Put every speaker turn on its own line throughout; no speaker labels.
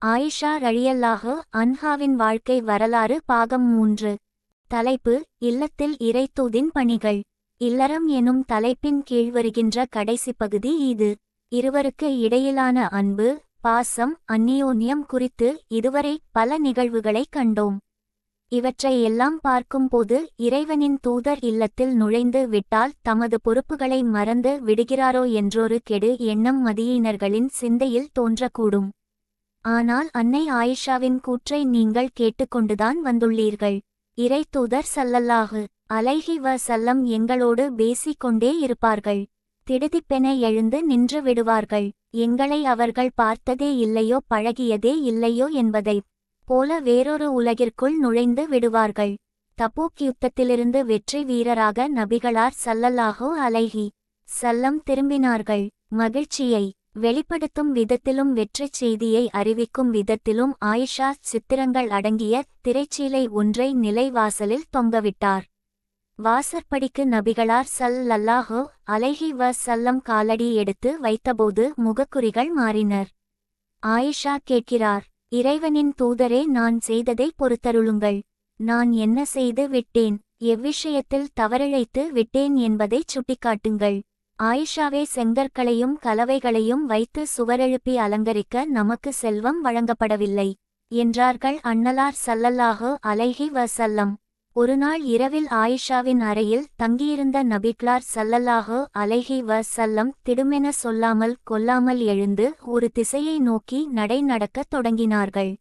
ஆயிஷா ரலியல்லாஹு அன்ஹாவின் வாழ்க்கை வரலாறு பாகம் 3. தலைப்பு: இல்லத்தில் இறைத்தூதின் பணிகள். இல்லறம் எனும் தலைப்பின் கீழ் வருகின்ற கடைசி பகுதி இது. இருவருக்கு இடையிலான அன்பு, பாசம், அந்நியோன்யம் குறித்து இதுவரை பல நிகழ்வுகளைக் கண்டோம். இவற்றை எல்லாம் பார்க்கும்போது இறைவனின் தூதர் இல்லத்தில் நுழைந்து விட்டால் தமது பொறுப்புகளை மறந்து விடுகிறாரோ என்றொரு கெடு எண்ணம் மதியினர்களின் சிந்தையில் தோன்றக்கூடும். ஆனால் அன்னை ஆயிஷாவின் கூற்றை நீங்கள் கேட்டுக்கொண்டுதான் வந்துள்ளீர்கள். இறைத்தூதர் ஸல்லல்லாஹு அலைஹி வஸல்லம் எங்களோடு பேசிக்கொண்டே இருப்பார்கள். திடுதிப்பென எழுந்து நின்று விடுவார்கள். எங்களை அவர்கள் பார்த்ததே இல்லையோ பழகியதே இல்லையோ என்பதைப் போல வேறொரு உலகிற்குள் நுழைந்து விடுவார்கள். தபூக் யுத்தத்திலிருந்து வெற்றி வீரராக நபிகளார் ஸல்லல்லாஹு அலைஹி ஸல்லம் திரும்பினார்கள். மகிழ்ச்சியை வெளிப்படுத்தும் விதத்திலும் வெற்றிச் செய்தியை அறிவிக்கும் விதத்திலும் ஆயிஷா சித்திரங்கள் அடங்கிய திரைச்சீலை ஒன்றை நிலைவாசலில் தொங்கவிட்டார். வாசற்படிக்கு நபிகளார் ஸல்லல்லாஹு அலைஹி வஸல்லம் காலடி எடுத்து வைத்தபோது முகக்குறிகள் மாறினர். ஆயிஷா கேட்கிறார்: இறைவனின் தூதரே, நான் செய்ததை பொறுத்தருளுங்கள். நான் என்ன செய்து விட்டேன்? எவ்விஷயத்தில் தவறிழைத்து விட்டேன் என்பதைச் சுட்டிக்காட்டுங்கள். ஆயிஷாவே, செங்கற்களையும் கலவைகளையும் வைத்து சுவரெழுப்பி அலங்கரிக்க நமக்கு செல்வம் வழங்கப்படவில்லை என்றார்கள் அன்னலார் ஸல்லல்லாஹு அலைஹி வஸல்லம். ஒருநாள் இரவில் ஆயிஷாவின் அறையில் தங்கியிருந்த நபிகளார் ஸல்லல்லாஹு அலைஹி வஸல்லம் திடுமென சொல்லாமல் கொல்லாமல் எழுந்து ஒரு திசையை நோக்கி நடக்கத் தொடங்கினார்கள்.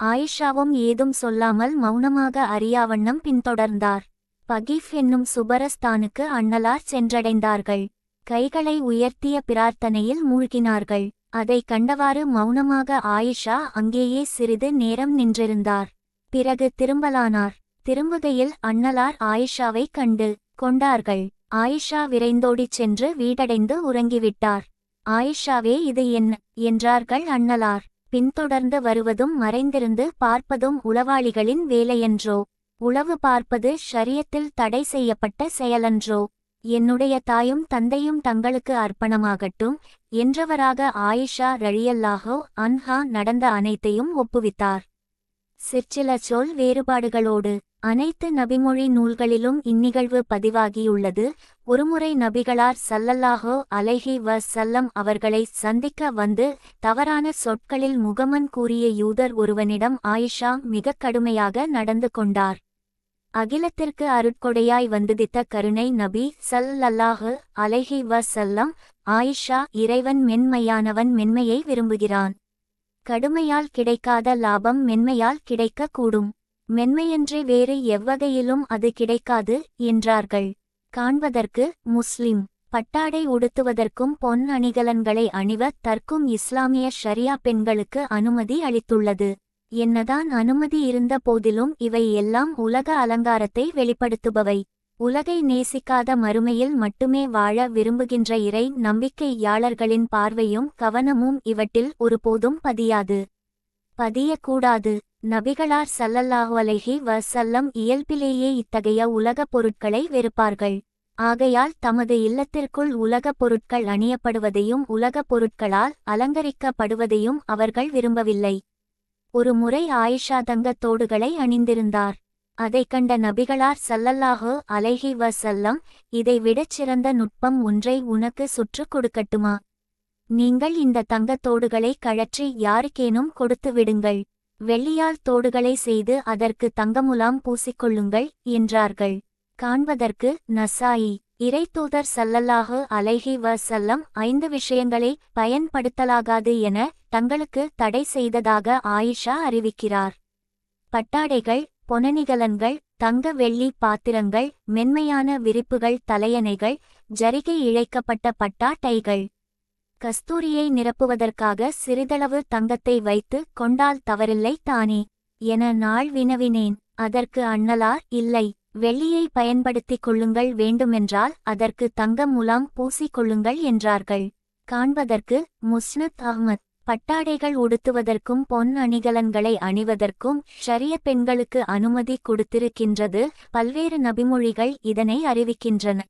ஆயிஷாவும் ஏதும் சொல்லாமல் மௌனமாக அறியாவண்ணம் பின்தொடர்ந்தார். பகீஃப் என்னும் சுபரஸ்தானுக்கு அன்னலார் சென்றடைந்தார்கள். கைகளை உயர்த்திய பிரார்த்தனையில் மூழ்கினார்கள். அதை கண்டவாறு மௌனமாக ஆயிஷா அங்கேயே சிறிது நேரம் நின்றிருந்தார். பிறகு திரும்பலானார். திரும்புகையில் அன்னலார் ஆயிஷாவை கண்டு கொண்டார்கள். ஆயிஷா விரைந்தோடிச் சென்று வீடடைந்து உறங்கிவிட்டார். ஆயிஷாவே, இது என்ன என்றார்கள் அன்னலார். பின்தொடர்ந்து வருவதும் மறைந்திருந்து பார்ப்பதும் உளவாளிகளின் வேலையன்றோ? உளவு பார்ப்பது ஷரியத்தில் தடை செய்யப்பட்ட செயலன்றோ? என்னுடைய தாயும் தந்தையும் தங்களுக்கு அர்ப்பணமாகட்டும் என்றவராக ஆயிஷா ரலியல்லாஹு அன்ஹா நடந்த அனைத்தையும் ஒப்புவித்தார். சிற்சில சொல் வேறுபாடுகளோடு. அனைத்து நபிமொழி நூல்களிலும் இந்நிகழ்வு பதிவாகியுள்ளது. ஒருமுறை நபிகளார் ஸல்லல்லாஹு அலைஹி வஸல்லம் அவர்களை சந்திக்க வந்து தவறான சொற்களில் முகமன் கூறிய யூதர் ஒருவனிடம் ஆயிஷா மிக கடுமையாக நடந்து கொண்டார். அகிலத்திற்கு அருட்கொடையாய் வந்துதித்த கருணை நபி ஸல்லல்லாஹு அலைஹி வஸல்லம்: ஆயிஷா, இறைவன் மென்மையானவன், மென்மையை விரும்புகிறான். கடுமையால் கிடைக்காத லாபம் மென்மையால் கிடைக்க கூடும். மென்மையன்றி வேறு எவ்வகையிலும் அது கிடைக்காது என்றார்கள். காண்பதற்கு முஸ்லிம். பட்டாடை உடுத்துவதற்கும் பொன் அணிகலன்களை அணிவதற்கும் இஸ்லாமிய ஷரியா பெண்களுக்கு அனுமதி அளித்துள்ளது. என்னதான் அனுமதி இருந்த போதிலும் இவை எல்லாம் உலக அலங்காரத்தை வெளிப்படுத்துபவை. உலகை நேசிக்காத மறுமையில் மட்டுமே வாழ விரும்புகின்ற இறை நம்பிக்கையாளர்களின் பார்வையும் கவனமும் இவற்றில் ஒருபோதும் பதியக்கூடாது. நபிகளார் ஸல்லல்லாஹு அலைஹி வஸல்லம் இயல்பிலேயே இத்தகைய உலகப் பொருட்களை வெறுப்பார்கள். ஆகையால் தமது இல்லத்திற்குள் உலகப் பொருட்கள் அணியப்படுவதையும் உலகப் பொருட்களால் அலங்கரிக்கப்படுவதையும் அவர்கள் விரும்பவில்லை. ஒரு முறை ஆயிஷா தங்கத் தோடுகளை அணிந்திருந்தார். அதைக் கண்ட நபிகளார் ஸல்லல்லாஹு அலைஹி வஸல்லம்: இதை விடச் சிறந்த நுட்பம் ஒன்றை உனக்கு சுற்றுக் கொடுக்கட்டுமா? நீங்கள் இந்த தங்கத் தோடுகளை கழற்றி யாருக்கேனும் கொடுத்து விடுங்கள். வெள்ளியால் தோடுகளை செய்து அதற்கு தங்கமுலாம் பூசிக்கொள்ளுங்கள் என்றார்கள். காண்பதற்கு நசாயி. இறைத்தூதர் ஸல்லல்லாஹு அலைஹி வஸல்லம் 5 விஷயங்களை பயன்படுத்தலாகாது என தங்களுக்கு தடை செய்ததாக ஆயிஷா அறிவிக்கிறார். பட்டாடைகள், பொனணிகலன்கள், தங்க வெள்ளி பாத்திரங்கள், மென்மையான விரிப்புகள், தலையணைகள், ஜரிகை இழைக்கப்பட்ட பட்டாடைகள். கஸ்தூரியை நிரப்புவதற்காக சிறிதளவு தங்கத்தை வைத்து கொண்டால் தவறில்லை தானே என நாள் வினவினேன். அதற்கு அன்னலார்: இல்லை, வெள்ளியை பயன்படுத்திக் கொள்ளுங்கள், வேண்டுமென்றால் அதற்கு தங்க முலாம் பூசிக் கொள்ளுங்கள் என்றார்கள். காண்பதற்கு முஸ்னத் அஹ்மத். பட்டாடைகள் உடுத்துவதற்கும் பொன் அணிகலன்களை அணிவதற்கும் ஷரிய பெண்களுக்கு அனுமதி கொடுத்திருக்கின்றது. பல்வேறு நபிமொழிகள் இதனை அறிவிக்கின்றன.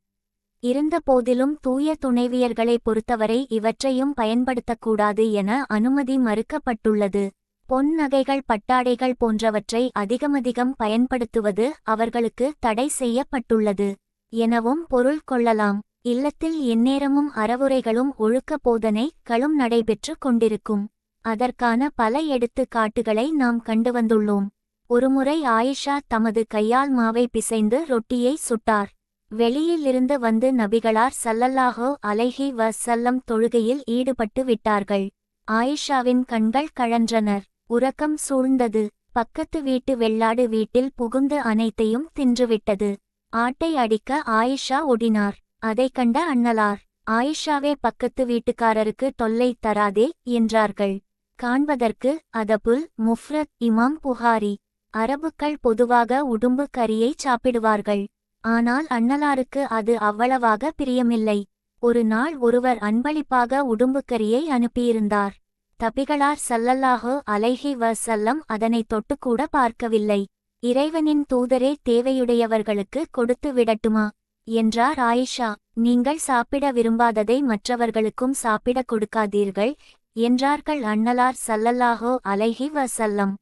இருந்த போதிலும் தூய துணைவியர்களை பொறுத்தவரை இவற்றையும் பயன்படுத்தக்கூடாது என அனுமதி மறுக்கப்பட்டுள்ளது. பொன் நகைகள் பட்டாடைகள் போன்றவற்றை அதிகமதிகம் பயன்படுத்துவது அவர்களுக்கு தடை செய்யப்பட்டுள்ளது எனவும் பொருள் கொள்ளலாம். இல்லத்தில் எந்நேரமும் அறவுரைகளும் ஒழுக்க போதனைகளும் நடைபெற்று கொண்டிருக்கும். அதற்கான பல எடுத்துக்காட்டுகளை நாம் கண்டு வந்துள்ளோம். ஒருமுறை ஆயிஷா தமது கையால் மாவை பிசைந்து ரொட்டியை சுட்டார். வெளியிலிருந்து வந்து நபிகளார் ஸல்லல்லாஹு அலைஹி வஸல்லம் தொழுகையில் ஈடுபட்டு விட்டார்கள். ஆயிஷாவின் கண்கள் கழன்றனர். உறக்கம் சூழ்ந்தது. பக்கத்து வீட்டு வெள்ளாடு வீட்டில் புகுந்து அனைத்தையும் தின்றுவிட்டது. ஆட்டை அடிக்க ஆயிஷா ஓடினார். அதை கண்ட அண்ணலார், ஆயிஷாவே பக்கத்து வீட்டுக்காரருக்கு தொல்லை தராதே என்றார்கள். காண்பதற்கு அதபுல் முஃப்ரத் இமாம் புகாரி. அரபுக்கள் பொதுவாக உடும்பு கறியை சாப்பிடுவார்கள். ஆனால் அண்ணலாருக்கு அது அவ்வளவாக பிரியமில்லை. ஒரு நாள் ஒருவர் அன்பளிப்பாக உடும்புக்கரியை அனுப்பியிருந்தார். நபிகளார் ஸல்லல்லாஹு அலைஹி வஸல்லம் அதனை தொட்டுக்கூட பார்க்கவில்லை. இறைவனின் தூதரே, தேவையுடையவர்களுக்கு கொடுத்து விடட்டுமா என்றார். ஆயிஷா, நீங்கள் சாப்பிட விரும்பாததை மற்றவர்களுக்கும் சாப்பிடக் கொடுக்காதீர்கள் என்றார்கள் அண்ணலார் ஸல்லல்லாஹு அலைஹி வஸல்லம்.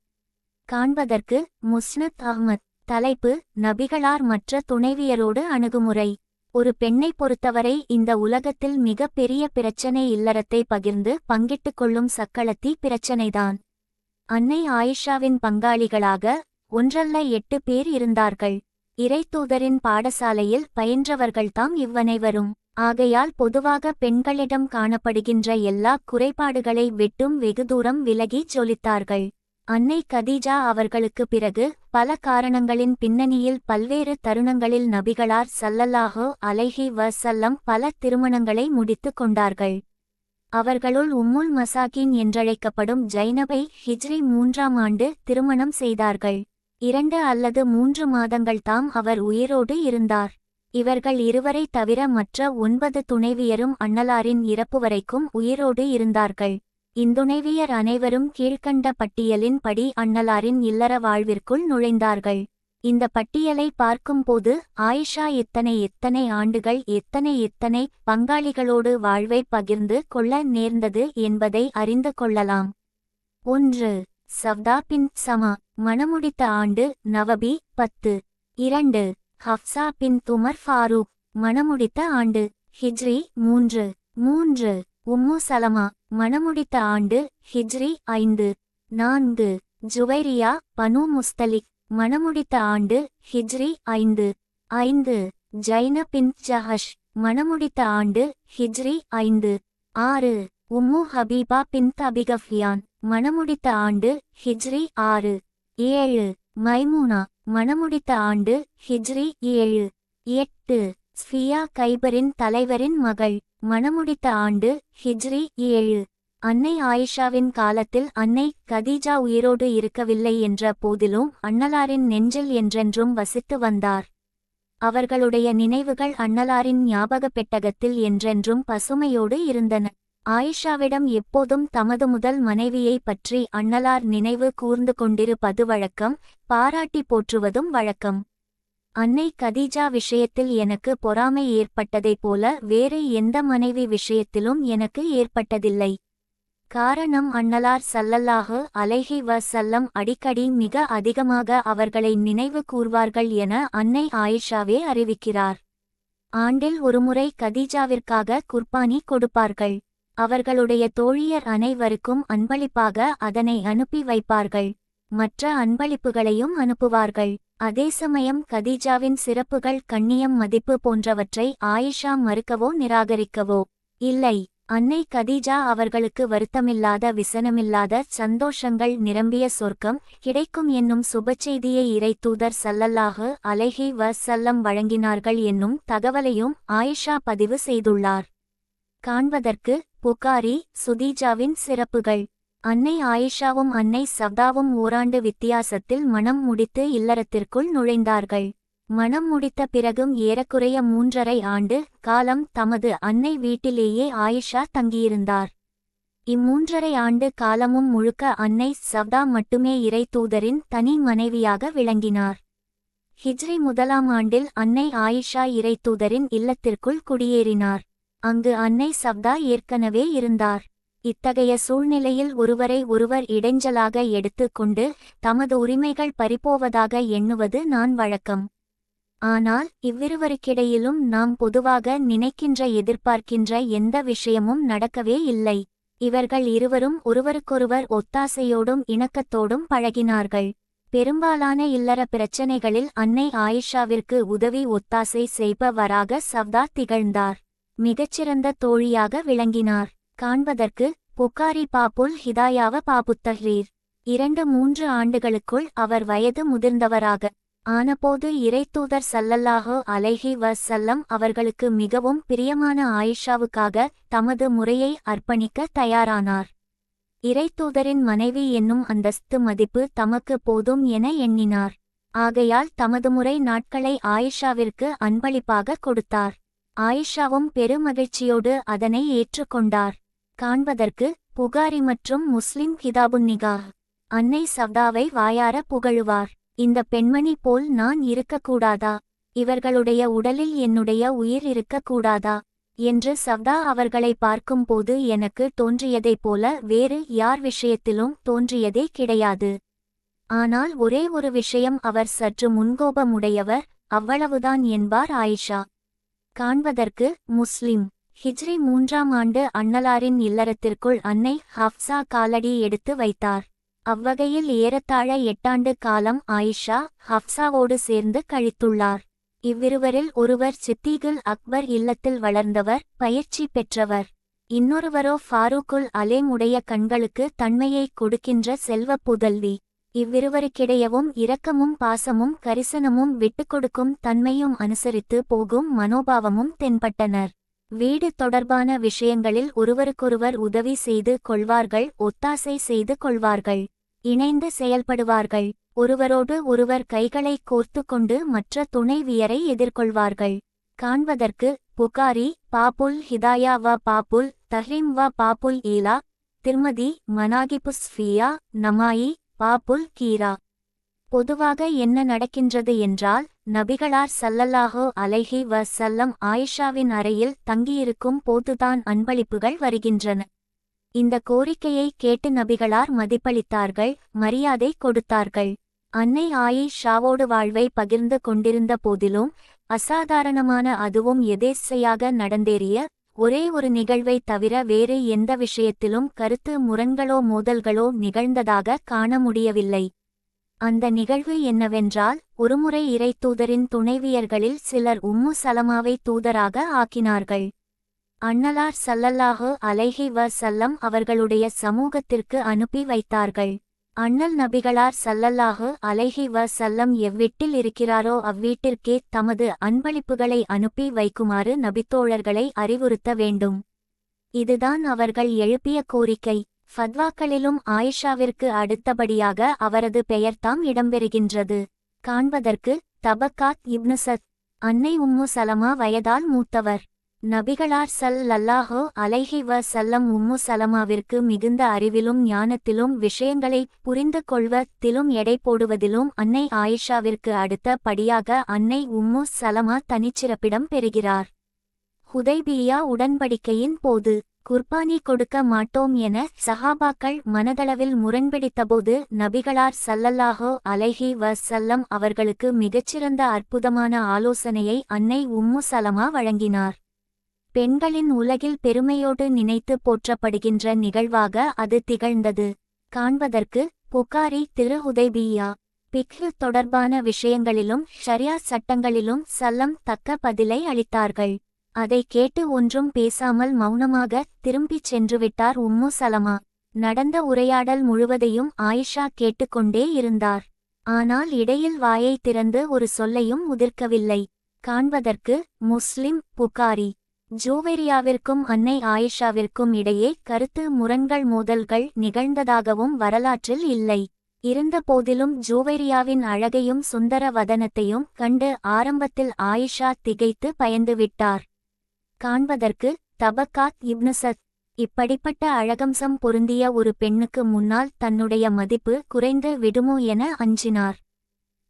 காண்பதற்கு முஸ்னத் அஹ்மத். தலைப்பு: நபிகளார் மற்ற துணைவியரோடு அணுகுமுறை. ஒரு பெண்ணை பொறுத்தவரை இந்த உலகத்தில் மிக பெரிய பிரச்சனை இல்லறத்தை பகிர்ந்து பங்கிட்டுக் கொள்ளும் சக்களத்தி பிரச்சனைதான். அன்னை ஆயிஷாவின் பங்காளிகளாக ஒன்றல்ல 8 பேர் இருந்தார்கள். இறைத்தூதரின் பாடசாலையில் பயின்றவர்கள்தாம் இவ்வனைவரும். ஆகையால் பொதுவாக பெண்களிடம் காணப்படுகின்ற எல்லா குறைபாடுகளை விட்டும் வெகு தூரம் விலகிச் ஜொலித்தார்கள். அன்னை கதீஜா அவர்களுக்கு பிறகு பல காரணங்களின் பின்னணியில் பல்வேறு தருணங்களில் நபிகளார் ஸல்லல்லாஹு அலைஹி வஸல்லம் பல திருமணங்களை முடித்து கொண்டார்கள். அவர்களுள் உம்முல் மசாகின் என்றழைக்கப்படும் ஜைனபை ஹிஜ்ரி 3ஆம் ஆண்டு திருமணம் செய்தார்கள். 2 அல்லது 3 மாதங்கள்தாம் அவர் உயிரோடு இருந்தார். இவர்கள் இருவரை தவிர மற்ற 9 துணைவியரும் அண்ணலாரின் இறப்பு வரைக்கும் உயிரோடு இருந்தார்கள். இந்துணைவியர் அனைவரும் கீழ்க்கண்ட பட்டியலின் படி அண்ணலாரின் இல்லற வாழ்விற்குள் நுழைந்தார்கள். இந்த பட்டியலை பார்க்கும்போது ஆயிஷா எத்தனை ஆண்டுகள் எத்தனை பங்காளிகளோடு வாழ்வை பகிர்ந்து கொள்ள நேர்ந்தது என்பதை அறிந்து கொள்ளலாம். 1. சவ்தா பின் சமா. மணமுடித்த ஆண்டு நவபி 10. 2. ஹப்சா பின் துமர் ஃபாரூக். மணமுடித்த ஆண்டு ஹிஜ்ரி 3. 3. உம்மு சலமா. மணமுடித்த ஆண்டு ஹிஜ்ரி 5. 4. ஜுவைரியா பனு முஸ்தலிக். மணமுடித்த ஆண்டு ஹிஜ்ரி 5. 5. ஜைன பின் ஜஹஷ். மணமுடித்த ஆண்டு ஹிஜ்ரி 5. 6. உம்மு ஹபீபா பின் அபிகஃபியான். மணமுடித்த ஆண்டு ஹிஜ்ரி 6. 7. மைமூனா. மணமுடித்த ஆண்டு ஹிஜ்ரி 7. 8. ஸ்ஃபியா கைபரின் தலைவரின் மகள். மணமுடித்த ஆண்டு ஹிஜ்ரி 7. அன்னை ஆயிஷாவின் காலத்தில் அன்னை கதீஜா உயிரோடு இருக்கவில்லை என்ற போதிலும் அண்ணலாரின் நெஞ்சில் என்றென்றும் வசித்து வந்தார். அவர்களுடைய நினைவுகள் அண்ணலாரின் ஞாபகப் பெட்டகத்தில் என்றென்றும் பசுமையோடு இருந்தன. ஆயிஷாவிடம் எப்போதும் தமது முதல் மனைவியை பற்றி அண்ணலார் நினைவு கூர்ந்து கொண்டிருப்பது வழக்கம், பாராட்டி போற்றுவதும் வழக்கம். அன்னை கதீஜா விஷயத்தில் எனக்கு பொறாமை ஏற்பட்டதைப் போல வேறு எந்த மனைவி விஷயத்திலும் எனக்கு ஏற்பட்டதில்லை. காரணம், அண்ணலார் ஸல்லல்லாஹு அலைஹி வஸல்லம் அடிக்கடி மிக அதிகமாக அவர்களை நினைவு கூர்வார்கள் என அன்னை ஆயிஷாவே அறிவிக்கிறார். ஆண்டில் ஒருமுறை கதீஜாவிற்காக குர்பானி கொடுப்பார்கள். அவர்களுடைய தோழியர் அனைவருக்கும் அன்பளிப்பாக அதனை அனுப்பி வைப்பார்கள். மற்ற அன்பளிப்புகளையும் அனுப்புவார்கள். அதே சமயம் கதீஜாவின் சிறப்புகள், கண்ணியம், மதிப்பு போன்றவற்றை ஆயிஷா மறுக்கவோ நிராகரிக்கவோ இல்லை. அன்னை கதீஜா அவர்களுக்கு வருத்தமில்லாத, விசனமில்லாத, சந்தோஷங்கள் நிரம்பிய சொர்க்கம் கிடைக்கும் என்னும் சுபச்செய்தியை இறைத்தூதர் ஸல்லல்லாஹு அலைஹி வஸல்லம் வழங்கினார்கள் என்னும் தகவலையும் ஆயிஷா பதிவு செய்துள்ளார். காண்பதற்கு புகாரி. சுதீஜாவின் சிறப்புகள். அன்னை ஆயிஷாவும் அன்னை சவ்தாவும் ஓராண்டு வித்தியாசத்தில் மணம் முடித்து இல்லறத்திற்குள் நுழைந்தார்கள். மணம் முடித்த பிறகும் ஏறக்குறைய 3½ ஆண்டு காலம் தமது அன்னை வீட்டிலேயே ஆயிஷா தங்கியிருந்தார். இம்3½ ஆண்டு காலமும் முழுக்க அன்னை சவ்தா மட்டுமே இறைத்தூதரின் தனி மனைவியாக விளங்கினார். ஹிஜ்ரி 1ஆம் ஆண்டில் அன்னை ஆயிஷா இறைத்தூதரின் இல்லத்திற்குள் குடியேறினார். அங்கு அன்னை சவ்தா ஏற்கனவே இருந்தார். இத்தகைய சூழ்நிலையில் ஒருவரை ஒருவர் இடைஞ்சலாக எடுத்து கொண்டு தமது உரிமைகள் பறிபோவதாக எண்ணுவது நான் வழக்கம். ஆனால் இவ்விருவருக்கிடையிலும் நாம் பொதுவாக நினைக்கின்ற எதிர்பார்க்கின்ற எந்த விஷயமும் நடக்கவே இல்லை. இவர்கள் இருவரும் ஒருவருக்கொருவர் ஒத்தாசையோடும் இணக்கத்தோடும் பழகினார்கள். பெரும்பாலான இல்லற பிரச்சனைகளில் அன்னை ஆயிஷாவிற்கு உதவி ஒத்தாசை செய்பவராக சவ்தா திகழ்ந்தார். மிகச்சிறந்த தோழியாக விளங்கினார். காண்பதற்கு புகாரி பாப்புல் ஹிதாயாவ பாபுத்தஹ்ரீர். 2-3 ஆண்டுகளுக்குள் அவர் வயது முதிர்ந்தவராக ஆனபோது இறைத்தூதர் ஸல்லல்லாஹு அலைஹி வஸல்லம் அவர்களுக்கு மிகவும் பிரியமான ஆயிஷாவுக்காக தமது முறையை அர்ப்பணிக்க தயாரானார். இறைத்தூதரின் மனைவி என்னும் அந்தஸ்து மதிப்பு தமக்கு போதும் என எண்ணினார். ஆகையால் தமது முறை நாட்களை ஆயிஷாவிற்கு அன்பளிப்பாக கொடுத்தார். ஆயிஷாவும் பெருமகிழ்ச்சியோடு அதனை ஏற்றுக்கொண்டார். காண்பதற்கு புகாரி மற்றும் முஸ்லிம் கிதாபுன் நிகாஹ். அன்னை சவ்தாவை வாயார புகழுவார். இந்த பெண்மணி போல் நான் இருக்கக்கூடாதா? இவர்களுடைய உடலில் என்னுடைய உயிர் இருக்கக்கூடாதா என்று சவ்தா அவர்களை பார்க்கும்போது எனக்கு தோன்றியதைப் போல வேறு யார் விஷயத்திலும் தோன்றியதே கிடையாது. ஆனால் ஒரே ஒரு விஷயம், அவர் சற்று முன்கோபமுடையவர், அவ்வளவுதான் என்பார் ஆயிஷா. காண்பதற்கு முஸ்லிம். ஹிஜ்ரி 3ஆம் ஆண்டு அன்னலாரின் இல்லறத்திற்குள் அன்னை ஹப்சா காலடி எடுத்து வைத்தார். அவ்வகையில் ஏறத்தாழ 8 ஆண்டு காலம் ஆயிஷா ஹப்சாவோடு சேர்ந்து கழித்துள்ளார். இவ்விருவரில் ஒருவர் சித்திகுல் அக்பர் இல்லத்தில் வளர்ந்தவர், பயிற்சி பெற்றவர். இன்னொருவரோ ஃபாரூக்குல் அலேம் உடைய கண்களுக்கு தன்மையை கொடுக்கின்ற செல்வ புதல்வி. இவ்விருவருக்கிடையவும் இரக்கமும் பாசமும் கரிசனமும் விட்டுக்கொடுக்கும் தன்மையும் அனுசரித்து போகும் மனோபாவமும் தென்பட்டனர். வீடு தொடர்பான விஷயங்களில் ஒருவருக்கொருவர் உதவி செய்து கொள்வார்கள், ஒத்தாசை செய்து கொள்வார்கள், இணைந்து செயல்படுவார்கள். ஒருவரோடு ஒருவர் கைகளை கோர்த்து கொண்டு மற்ற துணைவியரை எதிர்கொள்வார்கள். காண்பதற்கு புகாரி பாப்புல் ஹிதாயா வ பாப்புல் தஹ்ரீம் வ பாப்புல் ஈலா, திர்மதி மனாகிபுஸ் ஃபியா நமாயி பாப்புல் கீரா. பொதுவாக என்ன நடக்கின்றது என்றால், நபிகளார் ஸல்லல்லாஹு அலைஹி வஸல்லம் ஆயிஷாவின் அறையில் தங்கியிருக்கும் போதுதான் அன்பளிப்புகள் வருகின்றன. இந்த கோரிக்கையை கேட்டு நபிகளார் மதிப்பளித்தார்கள், மரியாதை கொடுத்தார்கள். அன்னை ஆயிஷாவோடு வாழ்வை பகிர்ந்து கொண்டிருந்த போதிலும் அசாதாரணமான, அதுவும் எதேச்சையாக நடந்தேறிய ஒரே ஒரு நிகழ்வை தவிர வேறு எந்த விஷயத்திலும் கருத்து முரண்களோ மோதல்களோ நிகழ்ந்ததாக காண முடியவில்லை. அந்த நிகழ்வு என்னவென்றால், ஒருமுறை இறைத்தூதரின் துணைவியர்களில் சிலர் உம்மு சலமாவை தூதராக ஆக்கினார்கள். அன்னலார் ஸல்லல்லாஹு அலைஹி வஸல்லம் அவர்களுடைய சமூகத்திற்கு அனுப்பி வைத்தார்கள். அண்ணல் நபிகளார் ஸல்லல்லாஹு அலைஹி வஸல்லம் எவ்வீட்டில் இருக்கிறாரோ அவ்வீட்டிற்கே தமது அன்பளிப்புகளை அனுப்பி வைக்குமாறு நபித்தோழர்களை அறிவுறுத்த வேண்டும். இதுதான் அவர்கள் எழுப்பிய கோரிக்கை. ஃபத்வாக்களிலும் ஆயிஷாவிற்கு அடுத்தபடியாக அவரது பெயர்தாம் இடம்பெறுகின்றது. காண்பதற்கு தபக்காத் இப்னு சத். அன்னை உம்மு சலமா வயதால் மூத்தவர். நபிகளார் ஸல்லல்லாஹு அலைஹி வஸல்லம் உம்மு சலமாவிற்கு மிகுந்த அறிவிலும் ஞானத்திலும் விஷயங்களை புரிந்து கொள்வதிலும் எடை போடுவதிலும் அன்னை ஆயிஷாவிற்கு அடுத்த படியாக அன்னை உம்மு சலமா தனிச்சிறப்பிடம் பெறுகிறார். ஹுதைபியா உடன்படிக்கையின் போது குர்பானி கொடுக்க மாட்டோம் என சஹாபாக்கள் மனதளவில் முரண்பிடித்தபோது நபிகளார் ஸல்லல்லாஹு அலைஹி வஸல்லம் அவர்களுக்கு மிகச்சிறந்த அற்புதமான ஆலோசனையை அன்னை உம்மு சலமா வழங்கினார். பெண்களின் உலகில் பெருமையோடு நினைத்து போற்றப்படுகின்ற நிகழ்வாக அது திகழ்ந்தது. காண்பதற்கு புகாரி திரு ஹுதைபியா. பிக்ஹு தொடர்பான விஷயங்களிலும் ஷரியா சட்டங்களிலும் சல்லம் தக்க பதிலை அளித்தார்கள். அதை கேட்டு ஒன்றும் பேசாமல் மௌனமாக திரும்பிச் சென்றுவிட்டார் உம்மு சலமா. நடந்த உரையாடல் முழுவதையும் ஆயிஷா கேட்டுக்கொண்டே இருந்தார். ஆனால் இடையில் வாயை திறந்து ஒரு சொல்லையும் உதிர்க்கவில்லை. காண்பதற்கு முஸ்லிம் புகாரி. ஜூவேரியாவிற்கும் அன்னை ஆயிஷாவிற்கும் இடையே கருத்து முரண்கள் மோதல்கள் நிகழ்ந்ததாகவும் வரலாற்றில் இல்லை. இருந்தபோதிலும் ஜூவேரியாவின் அழகையும் சுந்தர வதனத்தையும் கண்டு ஆரம்பத்தில் ஆயிஷா திகைத்து பயந்துவிட்டார். காண்பதற்கு தபக்காத் இப்னு சத். இப்படிப்பட்ட அழகம்சம் பொருந்திய ஒரு பெண்ணுக்கு முன்னால் தன்னுடைய மதிப்பு குறைந்து விடுமோ என அஞ்சினார்.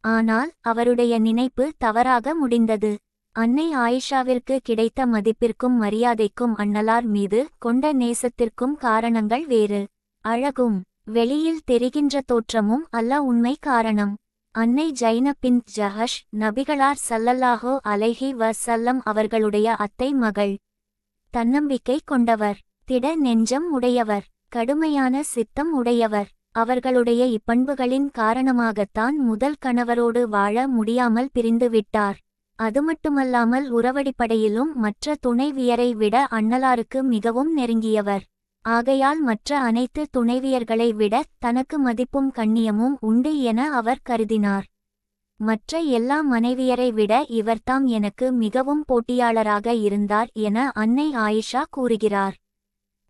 ஆனால் அவருடைய நினைப்பு தவறாக முடிந்தது. அன்னை ஆயிஷாவிற்கு கிடைத்த மதிப்பிற்கும் மரியாதைக்கும் அண்ணலார் மீது கொண்ட நேசத்திற்கும் காரணங்கள் வேறு. அழகும் வெளியில் தெரிகின்ற தோற்றமும் அல்ல உண்மை காரணம். அன்னை ஜைனப் பின்த் ஜஹஷ் நபிகளார் ஸல்லல்லாஹு அலைஹி வஸல்லம் அவர்களுடைய அத்தை மகள். தன்னம்பிக்கை கொண்டவர், திட நெஞ்சம் உடையவர், கடுமையான சித்தம் உடையவர். அவர்களுடைய இப்பண்புகளின் காரணமாகத்தான் முதல் கணவரோடு வாழ முடியாமல் பிரிந்துவிட்டார். அதுமட்டுமல்லாமல் உறவடிப்படையிலும் மற்ற துணைவியரை விட அண்ணலாருக்கு மிகவும் நெருங்கியவர். ஆகையால் மற்ற அனைத்து துணைவியர்களை விட தனக்கு மதிப்பும் கண்ணியமும் உண்டு என அவர் கருதினார். மற்ற எல்லா மனைவியரை விட இவர்தாம் எனக்கு மிகவும் போட்டியாளராக இருந்தார் என அன்னை ஆயிஷா கூறுகிறார்.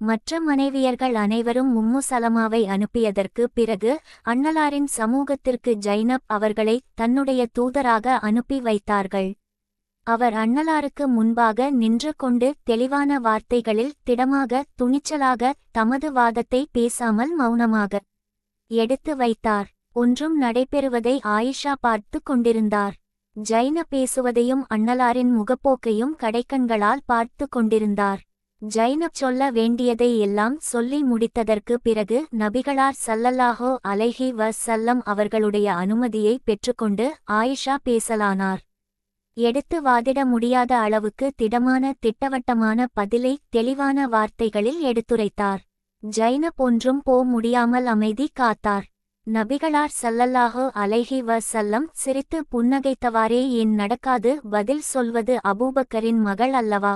மற்ற மனைவியர்கள் அனைவரும் உம்மு சலமாவை அனுப்பியதற்கு பிறகு அண்ணலாரின் சமூகத்திற்கு ஜைனப் அவர்களை தன்னுடைய தூதராக அனுப்பி வைத்தார்கள். அவர் அண்ணலாருக்கு முன்பாக நின்று கொண்டு தெளிவான வார்த்தைகளில் திடமாக துணிச்சலாக தமது வாதத்தை பேசாமல் மௌனமாக எடுத்து வைத்தார். ஒன்றும் நடைபெறுவதை ஆயிஷா பார்த்து கொண்டிருந்தார். ஜைனப் பேசுவதையும் அண்ணலாரின் முகப்போக்கையும் கடைக்கண்களால் பார்த்து கொண்டிருந்தார். ஜைனப் சொல்ல வேண்டியதை எல்லாம் சொல்லி முடித்ததற்கு பிறகு நபிகளார் ஸல்லல்லாஹு அலைஹி வஸல்லம் அவர்களுடைய அனுமதியை பெற்றுக்கொண்டு ஆயிஷா பேசலானார். எடுத்து வாதிட முடியாத அளவுக்கு திடமான திட்டவட்டமான பதிலை தெளிவான வார்த்தைகளில் எடுத்துரைத்தார். ஜைனப் ஒன்றும் முடியாமல் அமைதி காத்தார். நபிகளார் ஸல்லல்லாஹு அலைஹி வஸல்லம் சிரித்து புன்னகைத்தவாறே ஏன் நடக்காது, பதில் சொல்வது அபூபக்கரின் மகள் அல்லவா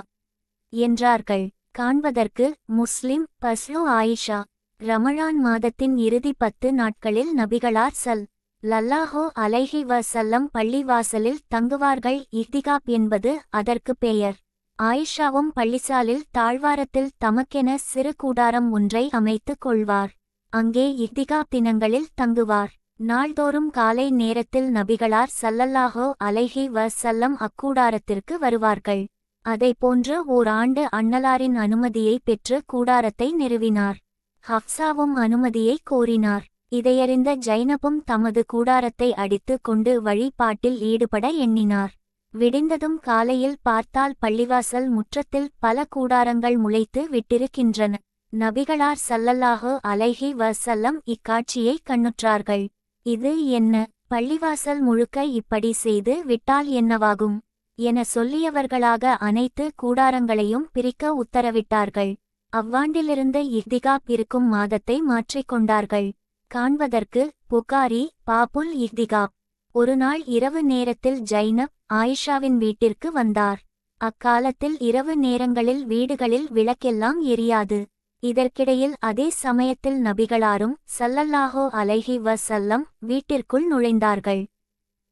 என்றார்கள். காண்பதற்கு முஸ்லிம் பஸ்லு ஆயிஷா. ரமலான் மாதத்தின் இறுதி 10 நாட்களில் நபிகளார் ஸல்லல்லாஹு அலைஹி வஸல்லம் பள்ளிவாசலில் தங்குவார்கள். இஹ்திகாப் என்பது அதற்கு பெயர். ஆயிஷாவும் பள்ளிசாலில் தாழ்வாரத்தில் தமக்கென சிறு கூடாரம் ஒன்றை அமைத்துக் கொள்வார். அங்கே இஹ்திகாப் தினங்களில் தங்குவார். நாள்தோறும் காலை நேரத்தில் நபிகளார் ஸல்லல்லாஹு அலைஹி வஸல்லம் அக்கூடாரத்திற்கு வருவார்கள். அதைப்போன்று ஆண்டு அண்ணலாரின் அனுமதியை பெற்று கூடாரத்தை நிறுவினார். ஹப்சாவும் அனுமதியை கோரினார். இதையறிந்த ஜைனபும் தமது கூடாரத்தை அடித்து கொண்டு வழிபாட்டில் ஈடுபட எண்ணினார். விடிந்ததும் காலையில் பார்த்தால் பள்ளிவாசல் முற்றத்தில் பல கூடாரங்கள் முளைத்து விட்டிருக்கின்றன. நபிகளார் ஸல்லல்லாஹு அலைஹி வஸல்லம் இக்காட்சியை கண்ணுற்றார்கள். இது என்ன, பள்ளிவாசல் முழுக்க இப்படி செய்து விட்டால் என்னவாகும் என சொல்லியவர்களாக அனைத்து கூடாரங்களையும் பிரிக்க உத்தரவிட்டார்கள். அவ்வாண்டிலிருந்து இஹ்திகாப் இருக்கும் மாதத்தை மாற்றிக்கொண்டார்கள். காண்பதற்கு புகாரி பாபுல் இஹ்திகாப். ஒருநாள் இரவு நேரத்தில் ஜைனப் ஆயிஷாவின் வீட்டிற்கு வந்தார். அக்காலத்தில் இரவு நேரங்களில் வீடுகளில் விளக்கெல்லாம் எரியாது. இதற்கிடையில் அதே சமயத்தில் நபிகளாரும் ஸல்லல்லாஹு அலைஹி வஸல்லம் வீட்டிற்குள் நுழைந்தார்கள்.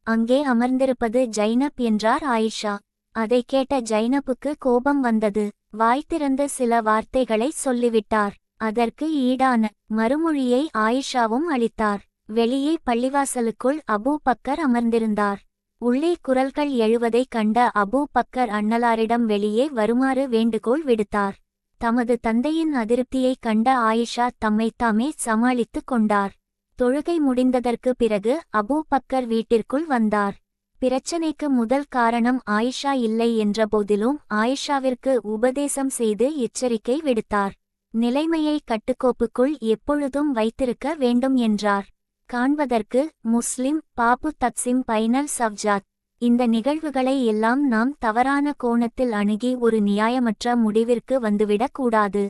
அங்கே அமர்ந்திருப்பது ஜைனப் என்றார் ஆயிஷா. அதை கேட்ட ஜைனப்புக்கு கோபம் வந்தது. வாய் திறந்து சில வார்த்தைகளை சொல்லிவிட்டார். அதற்கு ஈடான மறுமொழியை ஆயிஷாவும் அளித்தார். வெளியே பள்ளிவாசலுக்குள் அபூ பக்கர் அமர்ந்திருந்தார். உள்ளே குரல்கள் எழுவதைக் கண்ட அபூ பக்கர் அண்ணலாரிடம் வெளியே வருமாறு வேண்டுகோள் விடுத்தார். தமது தந்தையின் அதிருப்தியைக் கண்ட ஆயிஷா தம்மைத்தாமே சமாளித்துக் கொண்டார். தொழுகை முடிந்ததற்கு பிறகு அபூ பக்கர் வீட்டிற்குள் வந்தார். பிரச்சனைக்கு முதல் காரணம் ஆயிஷா இல்லை என்றபோதிலும் ஆயிஷாவிற்கு உபதேசம் செய்து எச்சரிக்கை விடுத்தார். நிலைமையை கட்டுக்கோப்புக்குள் எப்பொழுதும் வைத்திருக்க வேண்டும் என்றார். காண்பதற்கு முஸ்லிம் பாபு தக்சிம் பைனல் சவ்ஜாத். இந்த நிகழ்வுகளை எல்லாம் நாம் தவறான கோணத்தில் அணுகி ஒரு நியாயமற்ற முடிவிற்கு வந்துவிடக் கூடாது.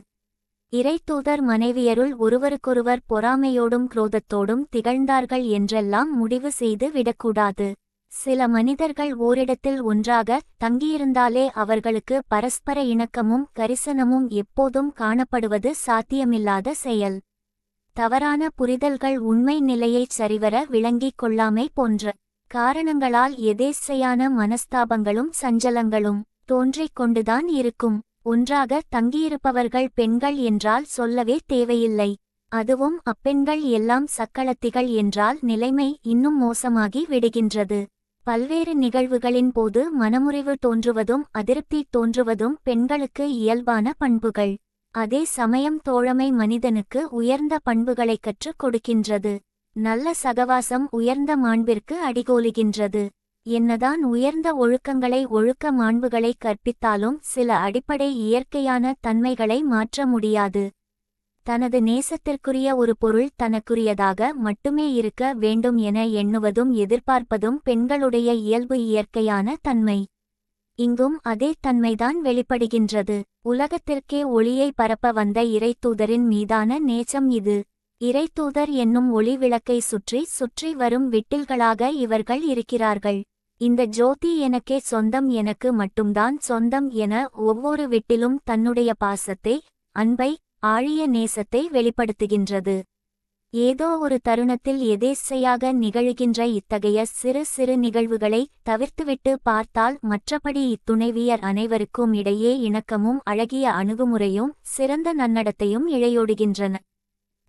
இறைத்தூதர் மனைவியருள் ஒருவருக்கொருவர் பொறாமையோடும் குரோதத்தோடும் திகழ்ந்தார்கள் என்றெல்லாம் முடிவு செய்து விடக்கூடாது. சில மனிதர்கள் ஓரிடத்தில் ஒன்றாக தங்கியிருந்தாலே அவர்களுக்கு பரஸ்பர இணக்கமும் கரிசனமும் எப்போதும் காணப்படுவது சாத்தியமில்லாத செயல். தவறான புரிதல்கள் உண்மை நிலையைச் சரிவர விளங்கிக் கொள்ளாமை போன்ற காரணங்களால் எதேச்சையான மனஸ்தாபங்களும் சஞ்சலங்களும் தோன்றிக் கொண்டுதான் இருக்கும். ஒன்றாக தங்கியிருப்பவர்கள் பெண்கள் என்றால் சொல்லவே தேவையில்லை. அதுவும் அப்பெண்கள் எல்லாம் சக்களத்திகள் என்றால் நிலைமை இன்னும் மோசமாகி விடுகின்றது. பல்வேறு நிகழ்வுகளின் போது மனமுறிவு தோன்றுவதும் அதிருப்தி தோன்றுவதும் பெண்களுக்கு இயல்பான பண்புகள். அதே சமயம் தோழமை மனிதனுக்கு உயர்ந்த பண்புகளைக் கற்றுக் கொடுக்கின்றது. நல்ல சகவாசம் உயர்ந்த மாண்பிற்கு அடிகோலுகின்றது. என்னதான் உயர்ந்த ஒழுக்கங்களை ஒழுக்க மாண்புகளை கற்பித்தாலும் சில அடிப்படை இயற்கையான தன்மைகளை மாற்ற முடியாது. தனது நேசத்திற்குரிய ஒரு பொருள் தனக்குரியதாக மட்டுமே இருக்க வேண்டும் என எண்ணுவதும் எதிர்பார்ப்பதும் பெண்களுடைய இயல்பு இயற்கையான தன்மை. இங்கும் அதே தன்மைதான் வெளிப்படுகின்றது. உலகத்திற்கே ஒளியை பரப்ப வந்த இறைத்தூதரின் மீதான நேசம் இது. இறைத்தூதர் என்னும் ஒளி விளக்கை சுற்றி சுற்றி வரும் விட்டில்களாக இவர்கள் இருக்கிறார்கள். இந்த ஜோதி எனக்கே சொந்தம், எனக்கு மட்டும்தான் சொந்தம் என ஒவ்வொரு விட்டிலும் தன்னுடைய பாசத்தை, அன்பை, ஆழிய நேசத்தை வெளிப்படுத்துகின்றது. ஏதோ ஒரு தருணத்தில் எதேச்சையாக நிகழுகின்ற இத்தகைய சிறு சிறு நிகழ்வுகளை தவிர்த்துவிட்டு பார்த்தால் மற்றபடி இத்துணைவியர் அனைவருக்கும் இடையே இணக்கமும் அழகிய அணுகுமுறையும் சிறந்த நன்னடத்தையும் இழையோடுகின்றன.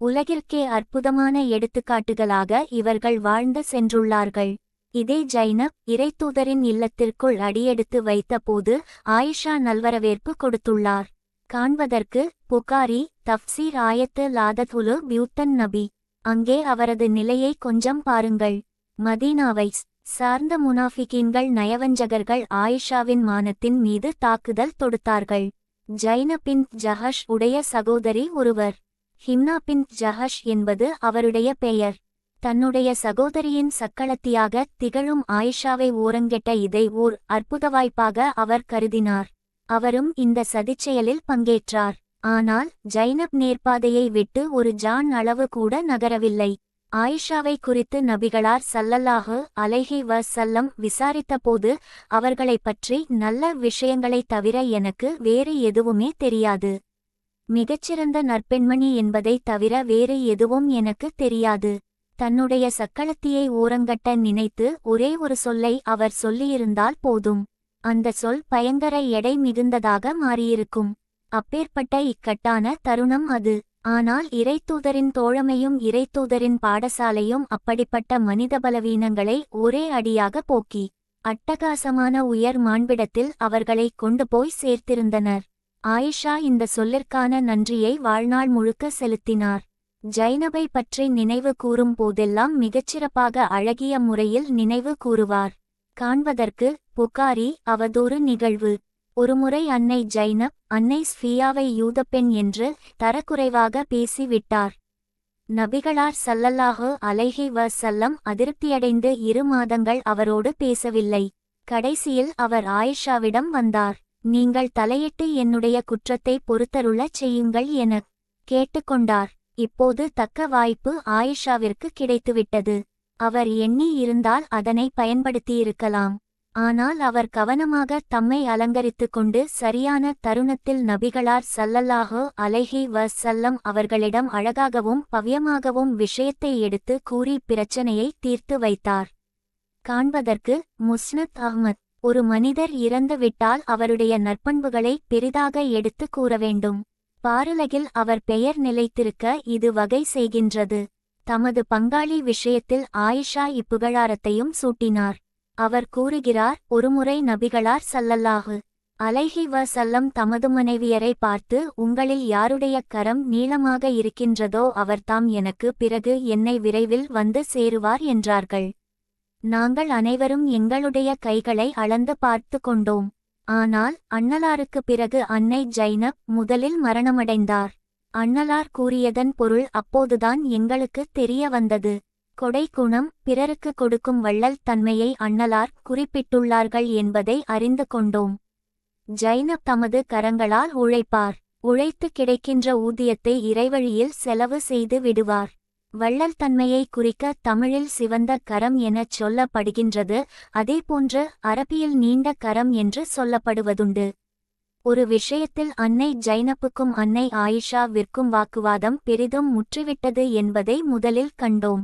உலகிற்கே அற்புதமான எடுத்துக்காட்டுகளாக இவர்கள் வாழ்ந்து சென்றுள்ளார்கள். இதே ஜைனப் இறைத்தூதரின் இல்லத்திற்குள் அடியெடுத்து வைத்த போது ஆயிஷா நல்வரவேற்பு கொடுத்துள்ளார். காண்பதற்கு புகாரி தஃப்சீர் ஆயத்து லாதத்துலு பியூத்தன் நபி. அங்கே அவரது நிலையை கொஞ்சம் பாருங்கள். மதீனாவை சார்ந்த முனாஃபிகீன்கள் நயவஞ்சகர்கள் ஆயிஷாவின் மானத்தின் மீது தாக்குதல் தொடுத்தார்கள். ஜைனபின் ஜஹஷ் உடைய சகோதரி ஒருவர். ஹிம்னா பின் ஜஹஷ் என்பது அவருடைய பெயர். தன்னுடைய சகோதரியின் சக்களத்தியாக திகழும் ஆயிஷாவை ஓரங்கெட்ட இதை ஓர் அற்புத வாய்ப்பாக அவர் கருதினார். அவரும் இந்த சதிச்செயலில் பங்கேற்றார். ஆனால் ஜைனப் நேர்பாதையை விட்டு ஒரு ஜான் அளவு கூட நகரவில்லை. ஆயிஷாவை குறித்து நபிகளார் ஸல்லல்லாஹு அலைஹி வஸல்லம் விசாரித்தபோது அவர்களைப் பற்றி நல்ல விஷயங்களைத் தவிர எனக்கு வேறு எதுவுமே தெரியாது. மிகச்சிறந்த நற்பெண்மணி என்பதைத் தவிர வேறு எதுவும் எனக்கு தெரியாது. தன்னுடைய சக்களத்தியை ஓரங்கட்ட நினைத்து ஒரே ஒரு சொல்லை அவர் சொல்லியிருந்தால் போதும். அந்த சொல் பயங்கர எடை மிகுந்ததாக மாறியிருக்கும். அப்பேற்பட்ட இக்கட்டான தருணம் அது. ஆனால் இறைத்தூதரின் தோழமையும் இறைத்தூதரின் பாடசாலையும் அப்படிப்பட்ட மனித பலவீனங்களை ஒரே அடியாக போக்கி அட்டகாசமான உயர் மாண்பிடத்தில் அவர்களை கொண்டு போய் சேர்த்திருந்தனர். ஆயிஷா இந்த சொல்லிற்கான நன்றியை வாழ்நாள் முழுக்க செலுத்தினார். ஜைனபை பற்றி நினைவு கூறும் போதெல்லாம் மிகச்சிறப்பாக அழகிய முறையில் நினைவு கூறுவார். காண்பதற்கு புகாரி அவதூறு நிகழ்வு. ஒருமுறை அன்னை ஜைனப் அன்னை ஸ்ஃபியாவை யூதப்பெண் என்று தரக்குறைவாக பேசிவிட்டார். நபிகளார் ஸல்லல்லாஹு அலைஹி வஸல்லம் அதிருப்தியடைந்து 2 மாதங்கள் அவரோடு பேசவில்லை. கடைசியில் அவர் ஆயிஷாவிடம் வந்தார். நீங்கள் தலையிட்டு என்னுடைய குற்றத்தை பொறுத்தருளச் செய்யுங்கள் எனக் கேட்டுக்கொண்டார். இப்போது தக்க வாய்ப்பு ஆயிஷாவிற்கு கிடைத்துவிட்டது. அவர் எண்ணி இருந்தால் அதனை பயன்படுத்தியிருக்கலாம். ஆனால் அவர் கவனமாக தம்மை அலங்கரித்து கொண்டு சரியான தருணத்தில் நபிகளார் ஸல்லல்லாஹு அலைஹி வஸல்லம் அவர்களிடம் அழகாகவும் பவ்யமாகவும் விஷயத்தை எடுத்து கூறி பிரச்சனையை தீர்த்து வைத்தார். காண்பதற்கு முஸ்னத் அஹ்மத். ஒரு மனிதர் இறந்து விட்டால் அவருடைய நற்பண்புகளை பெரிதாக எடுத்து கூற வேண்டும். பாருலகில் அவர் பெயர் நிலைத்திருக்க இது வகை செய்கின்றது. தமது பங்காளி விஷயத்தில் ஆயிஷா இப்புகழாரத்தையும் சூட்டினார். அவர் கூறுகிறார், ஒருமுறை நபிகளார் ஸல்லல்லாஹு அலைஹி வஸல்லம் தமது மனைவியரை பார்த்து, உங்களில் யாருடைய கரம் நீளமாக இருக்கின்றதோ அவர்தாம் எனக்கு பிறகு என்னை விரைவில் வந்து சேருவார் என்றார்கள். நாங்கள் அனைவரும் எங்களுடைய கைகளை அளந்து பார்த்து கொண்டோம். ஆனால் அண்ணலாருக்கு பிறகு அன்னை ஜைனப் முதலில் மரணமடைந்தார். அண்ணலார் கூறியதன் பொருள் அப்போதுதான் எங்களுக்கு தெரிய வந்தது. கொடை குணம், பிறருக்கு கொடுக்கும் வள்ளல் தன்மையை அண்ணலார் குறிப்பிட்டுள்ளார்கள் என்பதை அறிந்து கொண்டோம். ஜைனப் தமது கரங்களால் உழைப்பார். உழைத்து கிடைக்கின்ற ஊதியத்தை இறைவழியில் செலவு செய்து விடுவார். வள்ளல் தன்மையை குறிக்க தமிழில் சிவந்த கரம் எனச் சொல்லப்படுகின்றது. அதேபோன்று அரபியில் நீண்ட கரம் என்று சொல்லப்படுவதுண்டு. ஒரு விஷயத்தில் அன்னை ஜைனப்புக்கும் அன்னை ஆயிஷாவிற்கும் வாக்குவாதம் பெரிதும் முற்றிவிட்டது என்பதை முதலில் கண்டோம்.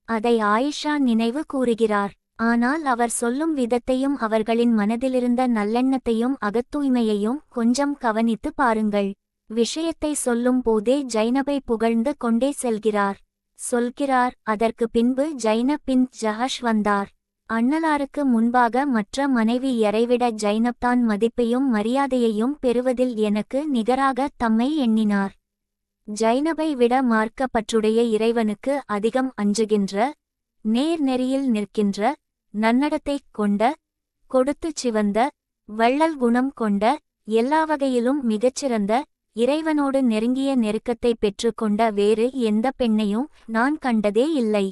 அதை ஆயிஷா நினைவு கூறுகிறார். ஆனால் அவர் சொல்லும் விதத்தையும் அவர்களின் மனதிலிருந்த நல்லெண்ணத்தையும் அகத்தூய்மையையும் கொஞ்சம் கவனித்து பாருங்கள். விஷயத்தை சொல்லும் போதே ஜைனபை புகழ்ந்து கொண்டே செல்கிறார். சொல்கிறார், அதற்கு பின்பு ஜைனப் பின் ஜஹஷ் வந்தார். அண்ணலாருக்கு முன்பாக மற்ற மனைவி யரைவிட ஜைனப்தான் மதிப்பையும் மரியாதையையும் பெறுவதில் எனக்கு நிகராக தம்மை எண்ணினார். ஜைனபை விட மார்க்க பற்றுடைய இறைவனுக்கு அதிகம் அஞ்சுகின்ற, நேர் நெறியில் நிற்கின்ற, நன்னடத்தை கொண்ட, கொடுத்துச் சிவந்த, வள்ளல் குணம் கொண்ட, எல்லா வகையிலும் மிகச்சிறந்த, இறைவனோடு நெருங்கிய நெருக்கத்தை பெற்றுக்கொண்ட வேறு எந்த பெண்ணையும் நான் கண்டதே இல்லை.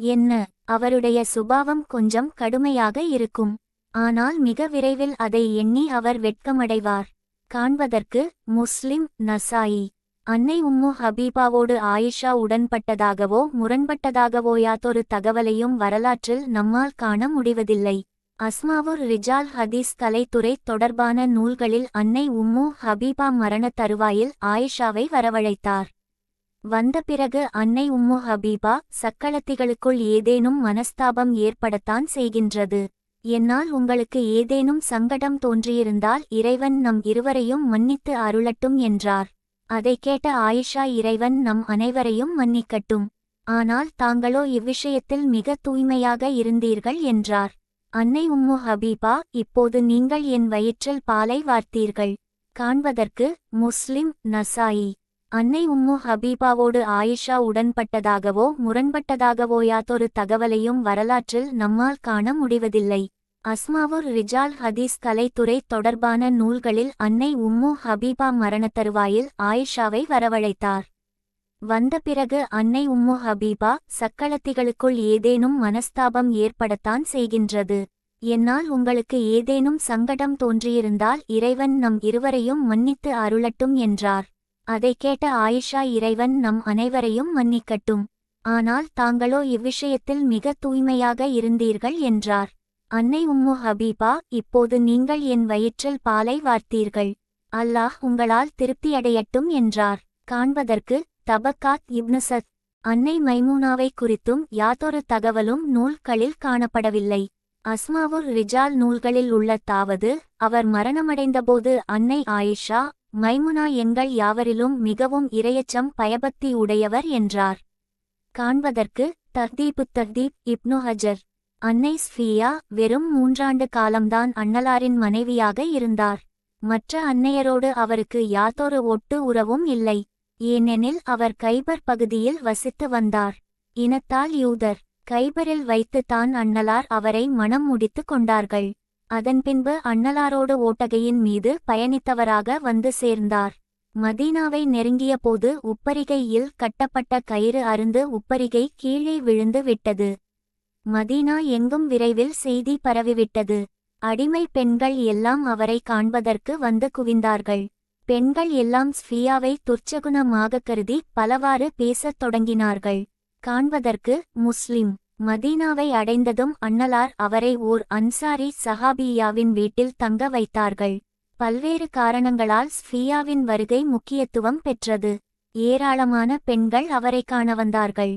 என்ன, அவருடைய சுபாவம் கொஞ்சம் கடுமையாக இருக்கும். ஆனால் மிக விரைவில் அதை எண்ணி அவர் வெட்கமடைவார். காண்பதற்கு முஸ்லிம், நசாயி. அன்னை உம்மு ஹபீபாவோடு ஆயிஷா உடன்பட்டதாகவோ முரண்பட்டதாகவோ யாதொரு தகவலையும் வரலாற்றில் நம்மால் காண முடிவதில்லை. அஸ்மாவுர் ரிஜால் ஹதீஸ் கலைத்துறை தொடர்பான நூல்களில் அன்னை உம்மு ஹபீபா மரண தருவாயில் ஆயிஷாவை வரவழைத்தார். வந்த பிறகு அன்னை உம்மு ஹபீபா, சக்களத்திகளுக்குள் ஏதேனும் மனஸ்தாபம் ஏற்படத்தான் செய்கின்றது. என்னால் உங்களுக்கு ஏதேனும் சங்கடம் தோன்றியிருந்தால் இறைவன் நம் இருவரையும் மன்னித்து அருளட்டும் என்றார். அதை கேட்ட ஆயிஷா, இறைவன் நம் அனைவரையும் மன்னிக்கட்டும். ஆனால் தாங்களோ இவ்விஷயத்தில் மிக தூய்மையாக இருந்தீர்கள் என்றார். அன்னை உம்மு ஹபீபா, இப்போது நீங்கள் என் வயிற்றில் பாலை வார்த்தீர்கள். காண்பதற்கு முஸ்லிம், நசாயி. அன்னை உம்மு ஹபீபாவோடு ஆயிஷா உடன்பட்டதாகவோ முரண்பட்டதாகவோ யாதொரு தகவலையும் வரலாற்றில் நம்மால் காண முடிவதில்லை. அஸ்மாவுர் ரிஜால் ஹதீஸ் கலைத்துறை தொடர்பான நூல்களில் அன்னை உம்மு ஹபீபா மரணத்தருவாயில் ஆயிஷாவை வரவழைத்தார். வந்த பிறகு அன்னை உம்மு ஹபீபா, சக்களத்திகளுக்குள் ஏதேனும் மனஸ்தாபம் ஏற்படத்தான் செய்கின்றது. என்னால் உங்களுக்கு ஏதேனும் சங்கடம் தோன்றியிருந்தால் இறைவன் நம் இருவரையும் மன்னித்து அருளட்டும் என்றார். அதை கேட்ட ஆயிஷா, இறைவன் நம் அனைவரையும் மன்னிக்கட்டும். ஆனால் தாங்களோ இவ்விஷயத்தில் மிக தூய்மையாக இருந்தீர்கள் என்றார். அன்னை உம்மு ஹபீபா, இப்போது நீங்கள் என் வயிற்றில் பாலை வார்த்தீர்கள். அல்லாஹ் உங்களால் திருப்தியடையட்டும் என்றார். காண்பதற்கு தபக்காத் இப்னு சத். அன்னை மைமூனாவை குறித்தும் யாதொரு தகவலும் நூல்களில் காணப்படவில்லை. அஸ்மாவுர் ரிஜால் நூல்களில் உள்ளதாவது, அவர் மரணமடைந்தபோது அன்னை ஆயிஷா, மைமுனா எங்கள் யாவரிலும் மிகவும் இரையச்சம் பயபக்தி உடையவர் என்றார். காண்பதற்கு தஹ்தீப் இப்னு ஹஜர். அன்னை ஸ்ஃபியா வெறும் 3 ஆண்டு காலம்தான் அன்னலாரின் மனைவியாக இருந்தார். மற்ற அன்னையரோடு அவருக்கு யாதொரு ஒட்டு உறவும் இல்லை. ஏனெனில் அவர் கைபர் பகுதியில் வசித்து வந்தார். இனத்தால் யூதர். கைபரில் வைத்து தான் அன்னலார் அவரை மணம் முடித்து கொண்டார்கள். அதன்பின்பு அன்னலாரோடு ஓட்டகையின் மீது பயணித்தவராக வந்து சேர்ந்தார். மதீனாவை நெருங்கிய போது உப்பரிகையில் கட்டப்பட்ட கயிறு அருந்து உப்பரிகை கீழே விழுந்து விட்டது. மதீனா எங்கும் விரைவில் செய்தி பரவிவிட்டது. அடிமை பெண்கள் எல்லாம் அவரை காண்பதற்கு வந்து குவிந்தார்கள். பெண்கள் எல்லாம் ஸ்ஃபியாவை துர்ச்சகுணமாக கருதி பலவாறு பேசத் தொடங்கினார்கள். காண்பதற்கு முஸ்லிம். மதீனாவை அடைந்ததும் அன்னலார் அவரை ஓர் அன்சாரி சஹாபியாவின் வீட்டில் தங்க வைத்தார்கள். பல்வேறு காரணங்களால் ஸ்ஃபியாவின் வருகை முக்கியத்துவம் பெற்றது. ஏராளமான பெண்கள் அவரை காண வந்தார்கள்.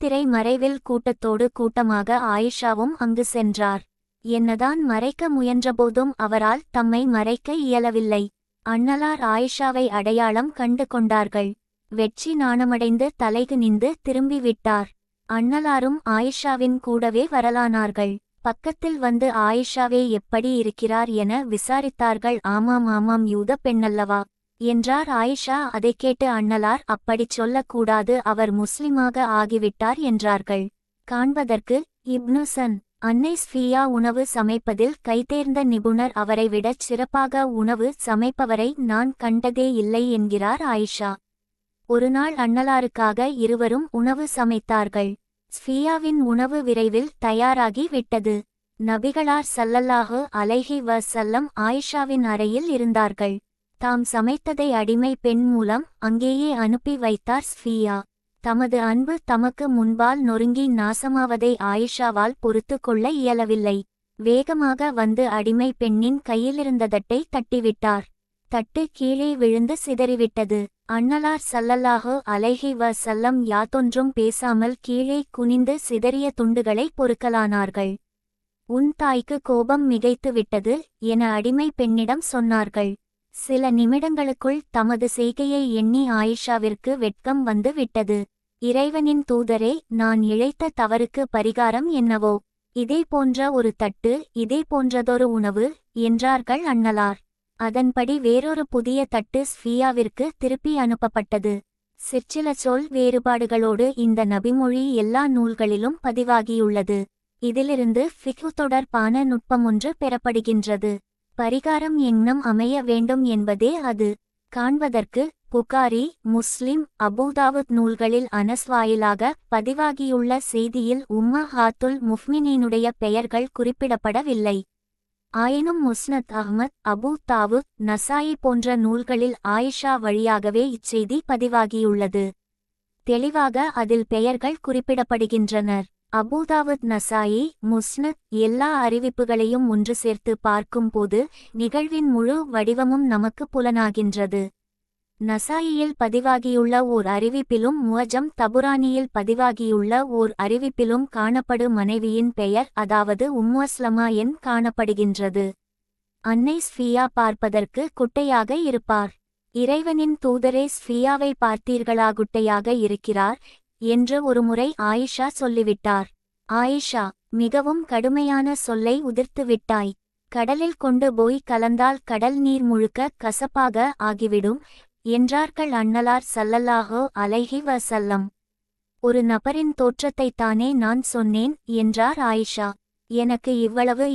திரை மறைவில் கூட்டத்தோடு கூட்டமாக ஆயிஷாவும் அங்கு சென்றார். என்னதான் மறைக்க முயன்றபோதும் அவரால் தம்மை மறைக்க இயலவில்லை. அன்னலார் ஆயிஷாவை அடையாளம் கண்டு கொண்டார்கள். வெட்சி நாணமடைந்து தலைகுனிந்து திரும்பிவிட்டார். அன்னலாரும் ஆயிஷாவின் கூடவே வரலானார்கள். பக்கத்தில் வந்து ஆயிஷாவே எப்படி இருக்கிறார் என விசாரித்தார்கள். ஆமாம் யூத பெண்ணல்லவா என்றார் ஆயிஷா. அதை கேட்டு அன்னலார், அப்படிச் சொல்லக்கூடாது, அவர் முஸ்லிமாக ஆகிவிட்டார் என்றார்கள். காண்பதற்கு இப்னு சன். அன்னை ஸ்ஃபியா உணவு சமைப்பதில் கைதேர்ந்த நிபுணர். அவரை விடச் சிறப்பாக உணவு சமைப்பவரை நான் கண்டதே இல்லை என்கிறார் ஆயிஷா. ஒருநாள் அன்னலாருக்காக இருவரும் உணவு சமைத்தார்கள். ஸ்ஃபியாவின் உணவு விரைவில் தயாராகி விட்டது. நபிகளார் ஸல்லல்லாஹு அலைஹி வஸல்லம் ஆயிஷாவின் அறையில் இருந்தார்கள். தாம் சமைத்ததை அடிமை பெண் மூலம் அங்கேயே அனுப்பி வைத்தார் ஸ்ஃபியா. தமது அன்பு தமக்கு முன்பால் நொறுங்கி நாசமாவதை ஆயிஷாவால் பொறுத்து கொள்ள இயலவில்லை. வேகமாக வந்து அடிமை பெண்ணின் கையிலிருந்த தட்டை தட்டிவிட்டார். தட்டு கீழே விழுந்து சிதறிவிட்டது. அன்னலார் ஸல்லல்லாஹு அலைஹி வஸல்லம் யாதொன்றும் பேசாமல் கீழே குனிந்து சிதறிய துண்டுகளை பொறுக்கலானார்கள். உன் தாய்க்கு கோபம் மிகைத்து விட்டது என அடிமை பெண்ணிடம் சொன்னார்கள். சில நிமிடங்களுக்குள் தமது செய்கையை எண்ணி ஆயிஷாவிற்கு வெட்கம் வந்து விட்டது. இறைவனின் தூதரே, நான் இழைத்த தவறுக்கு பரிகாரம் என்னவோ? இதே போன்ற ஒரு தட்டு, இதே போன்றதொரு உணவு என்றார்கள் அன்னலார். அதன்படி வேறொரு புதிய தட்டு ஸ்ஃபியாவிற்கு திருப்பி அனுப்பப்பட்டது. சிற்சில சொல் வேறுபாடுகளோடு இந்த நபிமொழி எல்லா நூல்களிலும் பதிவாகியுள்ளது. இதிலிருந்து ஃபிக்ஹ் தொடர்பான நுட்பமொன்று பெறப்படுகின்றது. பரிகாரம் எங்னம் அமைய வேண்டும் என்பதே அது. காண்பதற்கு புகாரி, முஸ்லிம், அபூதாவுத் நூல்களில் அனஸ் வாயிலாக பதிவாகியுள்ள செய்தியில் உம்மஹாத்துல் முஃமினீனுடைய பெயர்கள் குறிப்பிடப்படவில்லை. ஆயினும் முஸ்னத் அஹ்மத், அபூ தாவூத், நசாயி போன்ற நூல்களில் ஆயிஷா வழியாகவே இச்செய்தி பதிவாகியுள்ளது. தெளிவாக அதில் பெயர்கள் குறிப்பிடப்படுகின்றனர். அபூதாவுத், நசாயி, முஸ்னத் எல்லா அறிவிப்புகளையும் ஒன்று சேர்த்து பார்க்கும் போது நிகழ்வின் முழு வடிவமும் நமக்கு புலனாகின்றது. நசாயியில் பதிவாகியுள்ள ஓர் அறிவிப்பிலும் முஅஜம் தபுரானியில் பதிவாகியுள்ள ஓர் அறிவிப்பிலும் காணப்படு மனைவியின் பெயர், அதாவது உம்முஸ்லமா என் காணப்படுகின்றது. அன்னை ஸ்ஃபியா பார்ப்பதற்கு குட்டையாக இருப்பார். இறைவனின் தூதரே ஸ்ஃபியாவை பார்த்தீர்களா, குட்டையாக இருக்கிறார் என்று ஒருமுறை ஆயிஷா சொல்லிவிட்டார். ஆயிஷா, மிகவும் கடுமையான சொல்லை உதிர்த்து விட்டாய். கடலில் கொண்டு போய் கலந்தால் கடல் நீர் முழுக்க கசப்பாக ஆகிவிடும் என்றார்கள் அன்னலார் ஸல்லல்லாஹு அலைஹி வஸல்லம். ஒரு நபரின் தோற்றத்தைத்தானே நான் சொன்னேன் என்றார் ஆயிஷா. எனக்கு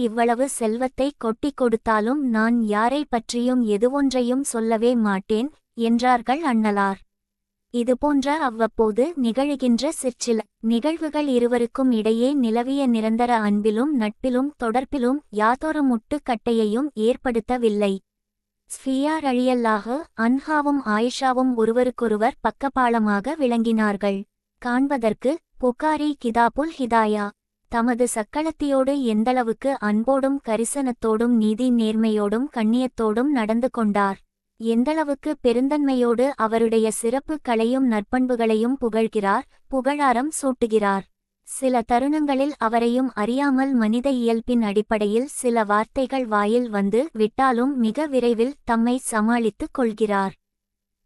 இவ்வளவு செல்வத்தை கொட்டிக் கொடுத்தாலும் நான் யாரை பற்றியும் எதுவொன்றையும் சொல்லவே மாட்டேன் என்றார்கள் அன்னலார். இதுபோன்ற அவ்வப்போது நிகழுகின்ற சிற்சில நிகழ்வுகள் இருவருக்கும் இடையே நிலவிய நிரந்தர அன்பிலும் நட்பிலும் தொடர்பிலும் யாதொரு முட்டுக்கட்டையையும் ஏற்படுத்தவில்லை. ஸ்ஃபியா ரலியல்லாஹு அன்ஹாவும் ஆயிஷாவும் ஒருவருக்கொருவர் பக்கபாலமாக விளங்கினார்கள். காண்பதற்கு புகாரி கிதாபுல் ஹிதாயா. தமது சக்களத்தியோடு எந்தளவுக்கு அன்போடும் கரிசனத்தோடும் நீதி நேர்மையோடும் கண்ணியத்தோடும் நடந்து கொண்டார், எந்தளவுக்கு பெருந்தன்மையோடு அவருடைய சிறப்பு களையும் நற்பண்புகளையும் புகழ்கிறார், புகழாரம் சூட்டுகிறார். சில தருணங்களில் அவரையும் அறியாமல் மனித இயல்பின் அடிப்படையில் சில வார்த்தைகள் வாயில் வந்து விட்டாலும் மிக விரைவில் தம்மை சமாளித்துக் கொள்கிறார்.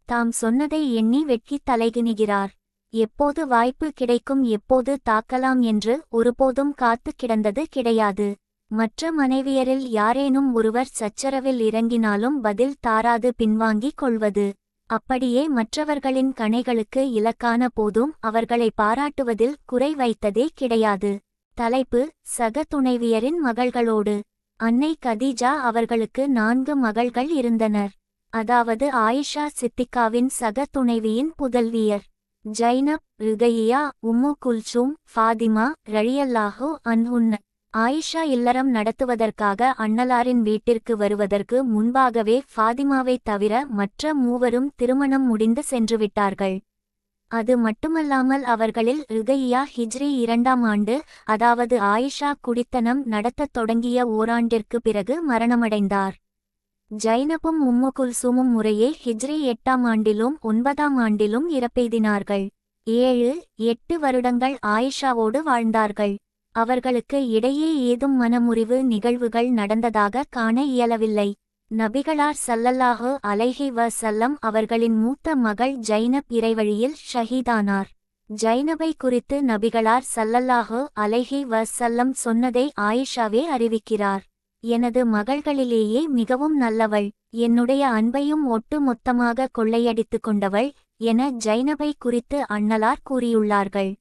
தாம் சொன்னதை எண்ணி வெட்கி தலைகுனிகிறார். எப்போது வாய்ப்பு கிடைக்கும், எப்போது தாக்கலாம் என்று ஒருபோதும் காத்து கிடந்தது கிடையாது. மற்ற மனைவியரில் யாரேனும் ஒருவர் சச்சரவில் இறங்கினாலும் பதில் தாராது பின்வாங்கிக் கொள்வது. அப்படியே மற்றவர்களின் கணைகளுக்கு இலக்கான போதும் அவர்களை பாராட்டுவதில் குறை வைத்ததே கிடையாது. தலைப்பு: சக துணைவியரின் மகள்களோடு. அன்னை கதீஜா அவர்களுக்கு 4 மகள்கள் இருந்தனர். அதாவது ஆயிஷா சித்திகாவின் சக துணைவியின் புதல்வியர் ஜைனப், ருகையா, உம்மு குல்சூம், ஃபாதிமா ரலியல்லாஹு அன்ஹுன்ன. ஆயிஷா இல்லறம் நடத்துவதற்காக அன்னலாரின் வீட்டிற்கு வருவதற்கு முன்பாகவே ஃபாதிமாவை தவிர மற்ற மூவரும் திருமணம் முடிந்து சென்றுவிட்டார்கள். அது மட்டுமல்லாமல் அவர்களில் ருகையா ஹிஜ்ரி 2ஆம் ஆண்டு, அதாவது ஆயிஷா குடித்தனம் நடத்தத் தொடங்கிய ஓராண்டிற்கு பிறகு மரணமடைந்தார். ஜைனபும் உம்மு குல்சூமும் முறையே ஹிஜ்ரி 8ஆம் ஆண்டிலும் 9ஆம் ஆண்டிலும் இறப்பெய்தினார்கள். 7-8 வருடங்கள் ஆயிஷாவோடு வாழ்ந்தார்கள். அவர்களுக்கு இடையே ஏதும் மனமுறிவு நிகழ்வுகள் நடந்ததாக காண இயலவில்லை. நபிகளார் ஸல்லல்லாஹு அலைஹி வஸல்லம் அவர்களின் மூத்த மகள் ஜைனப் இறைவழியில் ஷஹீதானார். ஜைனபை குறித்து நபிகளார் ஸல்லல்லாஹு அலைஹி வஸல்லம் சொன்னதை ஆயிஷாவே அறிவிக்கிறார். எனது மகள்களிலேயே மிகவும் நல்லவள், என்னுடைய அன்பையும் ஒட்டு மொத்தமாக கொள்ளையடித்து கொண்டவள் என ஜைனபை குறித்து அன்னலார் கூறியுள்ளார்கள்.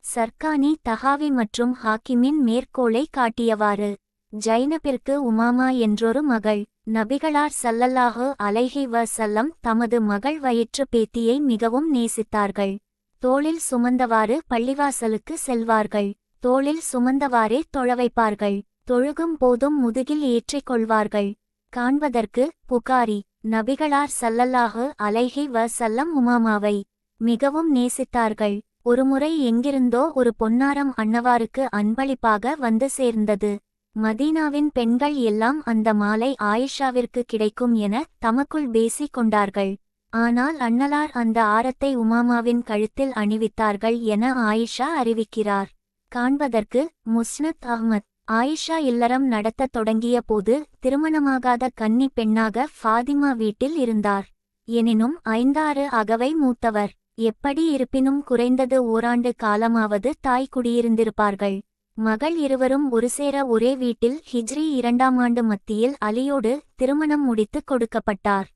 சர்கானி தஹாவி மற்றும் ஹாக்கிமின் மேற்கோளை காட்டியவாறு, ஜைனபிற்கு உமாமா என்றொரு மகள். நபிகளார் ஸல்லல்லாஹு அலைஹி வஸல்லம் தமது மகள் வயிற்று பேத்தியை மிகவும் நேசித்தார்கள். தோளில் சுமந்தவாறு பள்ளிவாசலுக்கு செல்வார்கள். தோளில் சுமந்தவாறே தொழவைப்பார்கள். தொழுகும் போதும் முதுகில் ஏற்றிக் கொள்வார்கள். காண்பதற்கு புகாரி. நபிகளார் ஸல்லல்லாஹு அலைஹி வஸல்லம் உமாமாவை மிகவும் நேசித்தார்கள். ஒருமுறை எங்கிருந்தோ ஒரு பொன்னாரம் அன்னவாருக்கு அன்பளிப்பாக வந்து சேர்ந்தது. மதீனாவின் பெண்கள் எல்லாம் அந்த மாலை ஆயிஷாவிற்கு கிடைக்கும் என தமக்குள் பேசிக் கொண்டார்கள். ஆனால் அன்னலார் அந்த ஆரத்தை உமாமாவின் கழுத்தில் அணிவித்தார்கள் என ஆயிஷா அறிவிக்கிறார். காண்பதற்கு முஸ்னத் அஹ்மத். ஆயிஷா இல்லறம் நடத்தத் தொடங்கிய போது திருமணமாகாத கன்னி பெண்ணாக ஃபாதிமா வீட்டில் இருந்தார். எனினும் 5-6 அகவை மூத்தவர். எப்படி இருப்பினும் குறைந்தது ஓராண்டு காலமாவது தாய் குடியிருந்திருப்பார்கள். மகள் இருவரும் ஒருசேர ஒரே வீட்டில் ஹிஜ்ரி 2ஆம் ஆண்டு மத்தியில் அலியோடு திருமணம் முடித்து கொடுக்கப்பட்டார்.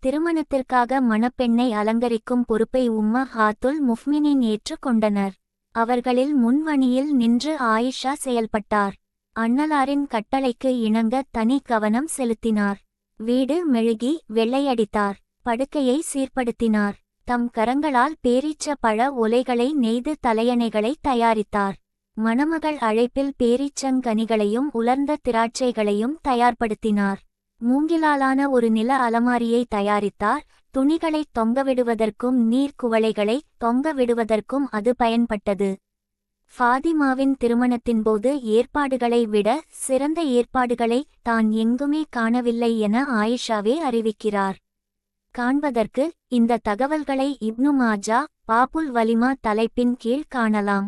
திருமணத்திற்காக மணப்பெண்ணை அலங்கரிக்கும் பொறுப்பை உம்மஹாத்துல் முஃமினீன் ஏற்று கொண்டனர். அவர்களில் முன்வணியில் நின்று ஆயிஷா செயல்பட்டார். அண்ணலாரின் கட்டளைக்கு இணங்க தனி கவனம் செலுத்தினார். வீடு மெழுகி வெள்ளையடித்தார். படுக்கையை சீர்படுத்தினார். தம் கரங்களால் பேரீச்ச பழ ஒலைகளை நெய்து தலையணைகளை தயாரித்தார். மணமகள் அழைப்பில் பேரீச்சங்கனிகளையும் உலர்ந்த திராட்சைகளையும் தயார்படுத்தினார். மூங்கிலாலான ஒரு நில அலமாரியை தயாரித்தார். துணிகளைத் தொங்கவிடுவதற்கும் நீர்க்குவளைகளை தொங்க விடுவதற்கும் அது பயன்பட்டது. ஃபாதிமாவின் திருமணத்தின்போது ஏற்பாடுகளை விட சிறந்த ஏற்பாடுகளை தான் எங்குமே காணவில்லை என ஆயிஷாவே அறிவிக்கிறார். காண்பதற்கு இந்த தகவல்களை இப்னு மாஜா பாபுல் வலிமா தலைப்பின் கீழ் காணலாம்.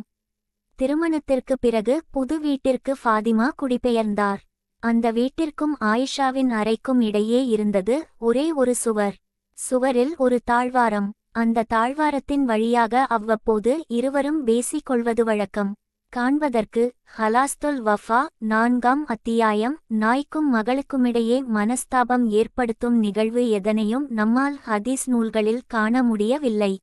திருமணத்திற்கு பிறகு புது வீட்டிற்கு ஃபாதிமா குடிபெயர்ந்தார். அந்த வீட்டிற்கும் ஆயிஷாவின் அறைக்கும் இடையே இருந்தது ஒரே ஒரு சுவர். சுவரில் ஒரு தாழ்வாரம். அந்த தாழ்வாரத்தின் வழியாக அவ்வப்போது இருவரும் பேசிக்கொள்வது வழக்கம். காண்பதற்கு ஹலாஸ்துல் வஃபா 4ஆம் அத்தியாயம். நாய்க்கும் மகளுக்குமிடையே மனஸ்தாபம் ஏற்படுத்தும் நிகழ்வு எதனையும் நம்மால் ஹதீஸ் நூல்களில் காண முடியவில்லை.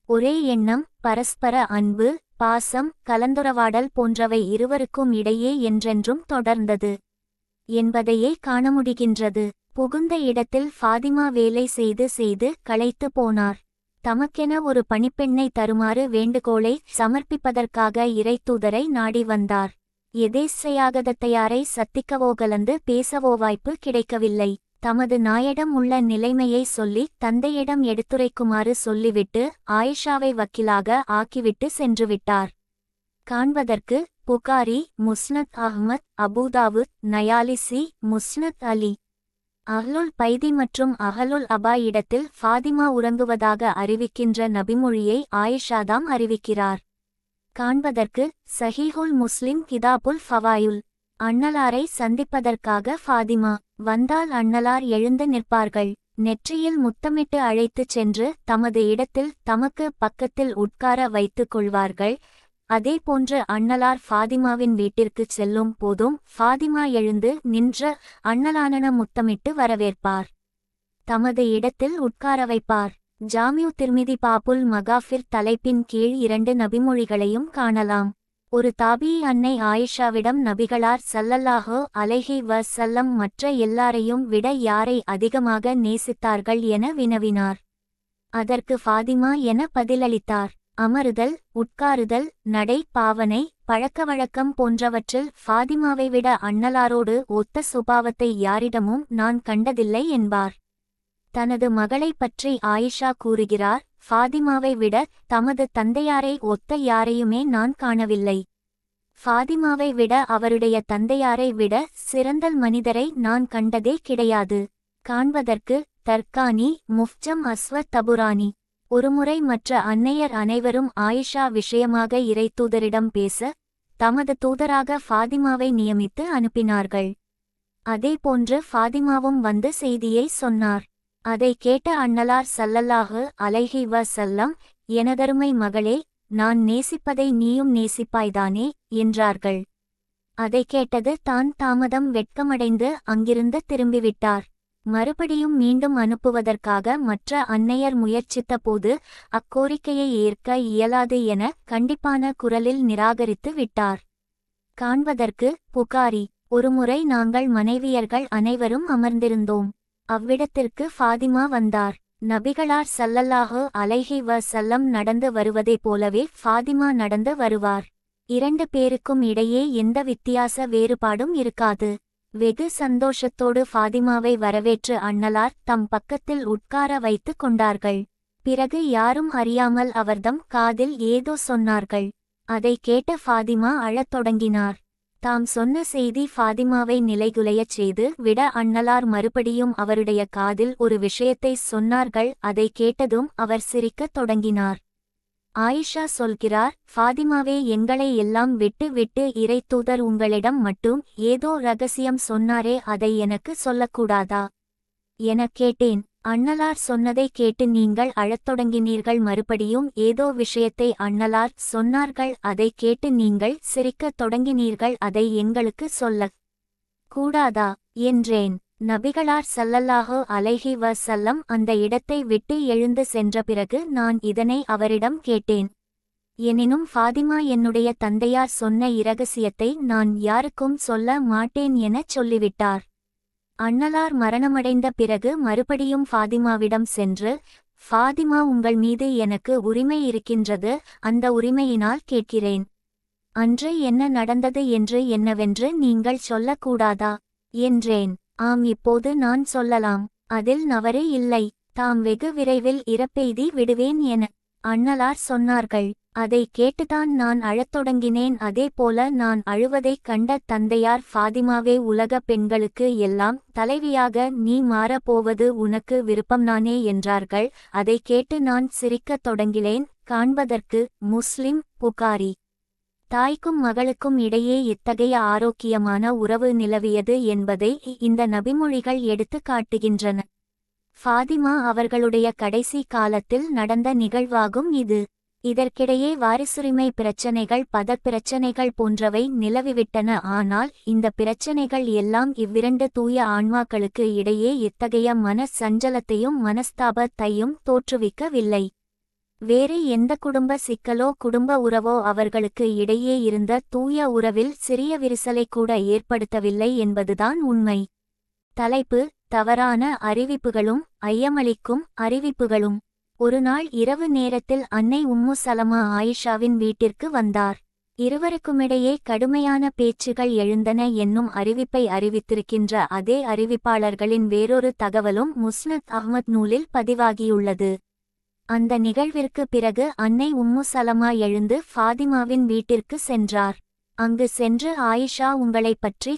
ஒரே எண்ணம், பரஸ்பர அன்பு, பாசம், கலந்துரவாடல் போன்றவை இருவருக்கும் இடையே என்றென்றும் தொடர்ந்தது என்பதையே காண முடிகின்றது. புகுந்த இடத்தில் ஃபாதிமா வேலை செய்து செய்து களைத்து போனார். தமக்கென ஒரு பணிப்பெண்ணை தருமாறு வேண்டுகோளை சமர்ப்பிப்பதற்காக இறைத்தூதரை நாடி வந்தார். எதேச்சையாகதத்தையாரை சத்திக்கவோ கலந்து பேசவோ வாய்ப்பு கிடைக்கவில்லை. தமது நாயிடம் உள்ள நிலைமையை சொல்லி தந்தையிடம் எடுத்துரைக்குமாறு சொல்லிவிட்டு ஆயிஷாவை வக்கீலாக ஆக்கிவிட்டு சென்றுவிட்டார். காண்பதற்கு புகாரி, முஸ்னத் அஹ்மத், அபூதாவுத், நயாலிசி, முஸ்னத் அலி அஹ்லுல் பைதி மற்றும் அஹலுல் அபா இடத்தில் ஃபாதிமா உறங்குவதாக அறிவிக்கின்ற நபிமொழியை ஆயிஷாதாம் அறிவிக்கிறார். காண்பதற்கு சஹீஹுல் முஸ்லிம் கிதாபுல் ஃபவாயுல். அண்ணலாரை சந்திப்பதற்காக ஃபாதிமா வந்தால் அண்ணலார் எழுந்து நிற்பார்கள். நெற்றியில் முத்தமிட்டு அழைத்துச் சென்று தமது இடத்தில் தமக்கு பக்கத்தில் உட்கார வைத்துக் கொள்வார்கள். அதேபோன்று அண்ணலார் ஃபாதிமாவின் வீட்டிற்குச் செல்லும் போதும் ஃபாதிமா எழுந்து நின்ற அண்ணலானன முத்தமிட்டு வரவேற்பார். தமது இடத்தில் உட்கார வைப்பார். ஜாமியு திர்மிதி பாபுல் மகாஃபிர் தலைப்பின் கீழ் 2 நபிமொழிகளையும் காணலாம். ஒரு தாபீ அன்னை ஆயிஷாவிடம் நபிகளார் ஸல்லல்லாஹு அலைஹி வஸல்லம் மற்ற எல்லாரையும் விட யாரை அதிகமாக நேசித்தார்கள் என வினவினார். அதற்கு ஃபாதிமா என பதிலளித்தார். அமருதல், உட்காருதல், நடை, பாவனை, பழக்கவழக்கம் போன்றவற்றில் ஃபாதிமாவை விட அண்ணலாரோடு ஒத்த சுபாவத்தை யாரிடமும் நான் கண்டதில்லை என்பார். தனது மகளைப் பற்றி ஆயிஷா கூறுகிறார், ஃபாதிமாவை விட தமது தந்தையாரை ஒத்த யாரையுமே நான் காணவில்லை. ஃபாதிமாவை விட அவருடைய தந்தையாரை விட சிறந்தல் மனிதரை நான் கண்டதே கிடையாது. காண்பதற்கு தர்கானி, முஃப்ஜம் அஸ்வத் தபுரானி. ஒருமுறை மற்ற அன்னையர் அனைவரும் ஆயிஷா விஷயமாக இறைத்தூதரிடம் பேச தமது தூதராக ஃபாதிமாவை நியமித்து அனுப்பினார்கள். அதேபோன்று ஃபாதிமாவும் வந்து செய்தியை சொன்னார். அதை கேட்ட அண்ணலார் ஸல்லல்லாஹு அலைஹி வஸல்லம், எனதருமை மகளே, நான் நேசிப்பதை நீயும் நேசிப்பாய்தானே என்றார்கள். அதை கேட்டது தான் தாமதம் வெட்கமடைந்து அங்கிருந்து திரும்பிவிட்டார். மறுபடியும் மீண்டும் அனுப்புவதற்காக மற்ற அன்னையர் முயற்சித்த போது அக்கோரிக்கையை ஏற்க இயலாது என கண்டிப்பான குரலில் நிராகரித்து விட்டார். காண்பதற்கு புகாரி. ஒருமுறை நாங்கள் மனைவியர்கள் அனைவரும் அமர்ந்திருந்தோம். அவ்விடத்திற்கு ஃபாதிமா வந்தார். நபிகளார் ஸல்லல்லாஹு அலைஹி வஸல்லம் நடந்து வருவதைப் போலவே ஃபாதிமா நடந்து வருவார். 2 பேருக்கும் இடையே எந்த வித்தியாச வேறுபாடும் இருக்காது. வெகு சந்தோஷத்தோடு ஃபாதிமாவை வரவேற்று அண்ணலார் தம் பக்கத்தில் உட்கார வைத்து கொண்டார்கள். பிறகு யாரும் அறியாமல் அவர்தம் காதில் ஏதோ சொன்னார்கள். அதை கேட்ட ஃபாதிமா அழத் தொடங்கினார். தாம் சொன்ன செய்தி ஃபாதிமாவை நிலைகுலையச் செய்து விட அண்ணலார் மறுபடியும் அவருடைய காதில் ஒரு விஷயத்தை சொன்னார்கள். அதை கேட்டதும் அவர் சிரிக்கத் தொடங்கினார். ஆயிஷா சொல்கிறார், ஃபாதிமாவே, எங்களை எல்லாம் விட்டு விட்டு இறைத்தூதர் உங்களிடம் மட்டும் ஏதோ ரகசியம் சொன்னாரே, அதை எனக்கு சொல்லக்கூடாதா எனக் கேட்டேன். அண்ணலார் சொன்னதை கேட்டு நீங்கள் அழத் தொடங்கினீர்கள். மறுபடியும் ஏதோ விஷயத்தை அண்ணலார் சொன்னார்கள். அதை கேட்டு நீங்கள் சிரிக்கத் தொடங்கினீர்கள். அதை எங்களுக்கு சொல்லக் கூடாதா என்றேன். நபிகளார் ஸல்லல்லாஹு அலைஹி வஸல்லம் அந்த இடத்தை விட்டு எழுந்து சென்ற பிறகு நான் இதனை அவரிடம் கேட்டேன். எனினும் ஃபாதிமா என்னுடைய தந்தையார் சொன்ன இரகசியத்தை நான் யாருக்கும் சொல்ல மாட்டேன் எனச் சொல்லிவிட்டார். அண்ணலார் மரணமடைந்த பிறகு மறுபடியும் ஃபாதிமாவிடம் சென்று, ஃபாதிமா, உங்கள் மீது எனக்கு உரிமை இருக்கின்றது, அந்த உரிமையினால் கேட்கிறேன். அன்று என்ன நடந்தது என்று என்னவென்று நீங்கள் சொல்லக்கூடாதா என்றேன். ஆம், இப்போது நான் சொல்லலாம். அதில் நவறு இல்லை. தாம் வெகு விரைவில் இறப்பெய்தி விடுவேன் என அண்ணலார் சொன்னார்கள். அதை கேட்டுதான் நான் அழத் தொடங்கினேன். அதேபோல நான் அழுவதைக் கண்ட தந்தையார், ஃபாதிமாவே, உலக பெண்களுக்கு எல்லாம் தலைவியாக நீ மாறப்போவது உனக்கு விருப்பம்தானே என்றார்கள். அதை கேட்டு நான் சிரிக்கத் தொடங்கினேன். காண்பதற்கு முஸ்லிம், புகாரி. தாய்க்கும் மகளுக்கும் இடையே இத்தகைய ஆரோக்கியமான உறவு நிலவியது என்பதை இந்த நபிமொழிகள் எடுத்து காட்டுகின்றன. ஃபாதிமா அவர்களுடைய கடைசி காலத்தில் நடந்த நிகழ்வாகும் இது. இதற்கிடையே வாரிசுரிமை பிரச்சனைகள், பதப்பிரச்சனைகள் போன்றவை நிலவிவிட்டன. ஆனால் இந்த பிரச்சனைகள் எல்லாம் இவ்விரண்டு தூய ஆன்மாக்களுக்கு இடையே இத்தகைய மன சஞ்சலத்தையும் மனஸ்தாபத்தையும் தோற்றுவிக்கவில்லை. வேறு எந்த குடும்ப சிக்கலோ குடும்ப உறவோ அவர்களுக்கு இடையே இருந்த தூய உறவில் சிறிய விரிசலை கூட ஏற்படுத்தவில்லை என்பதுதான் உண்மை. தலைப்பு: தவறான அறிவிப்புகளும் ஐயமளிக்கும் அறிவிப்புகளும். ஒருநாள் இரவு நேரத்தில் அன்னை உம்மு சலமா ஆயிஷாவின் வீட்டிற்கு வந்தார். இருவருக்குமிடையே கடுமையான பேச்சுகள் எழுந்தன என்னும் அறிவிப்பை அறிவித்திருக்கின்ற அதே அறிவிப்பாளர்களின் வேறொரு தகவலும் முஸ்னத் அஹ்மத் நூலில் பதிவாகியுள்ளது. அந்த நிகழ்விற்கு பிறகு அன்னை உம்மு சலமா எழுந்து ஃபாதிமாவின் வீட்டிற்கு சென்றார். அங்கு சென்று, ஆயிஷா உங்களைப் பற்றி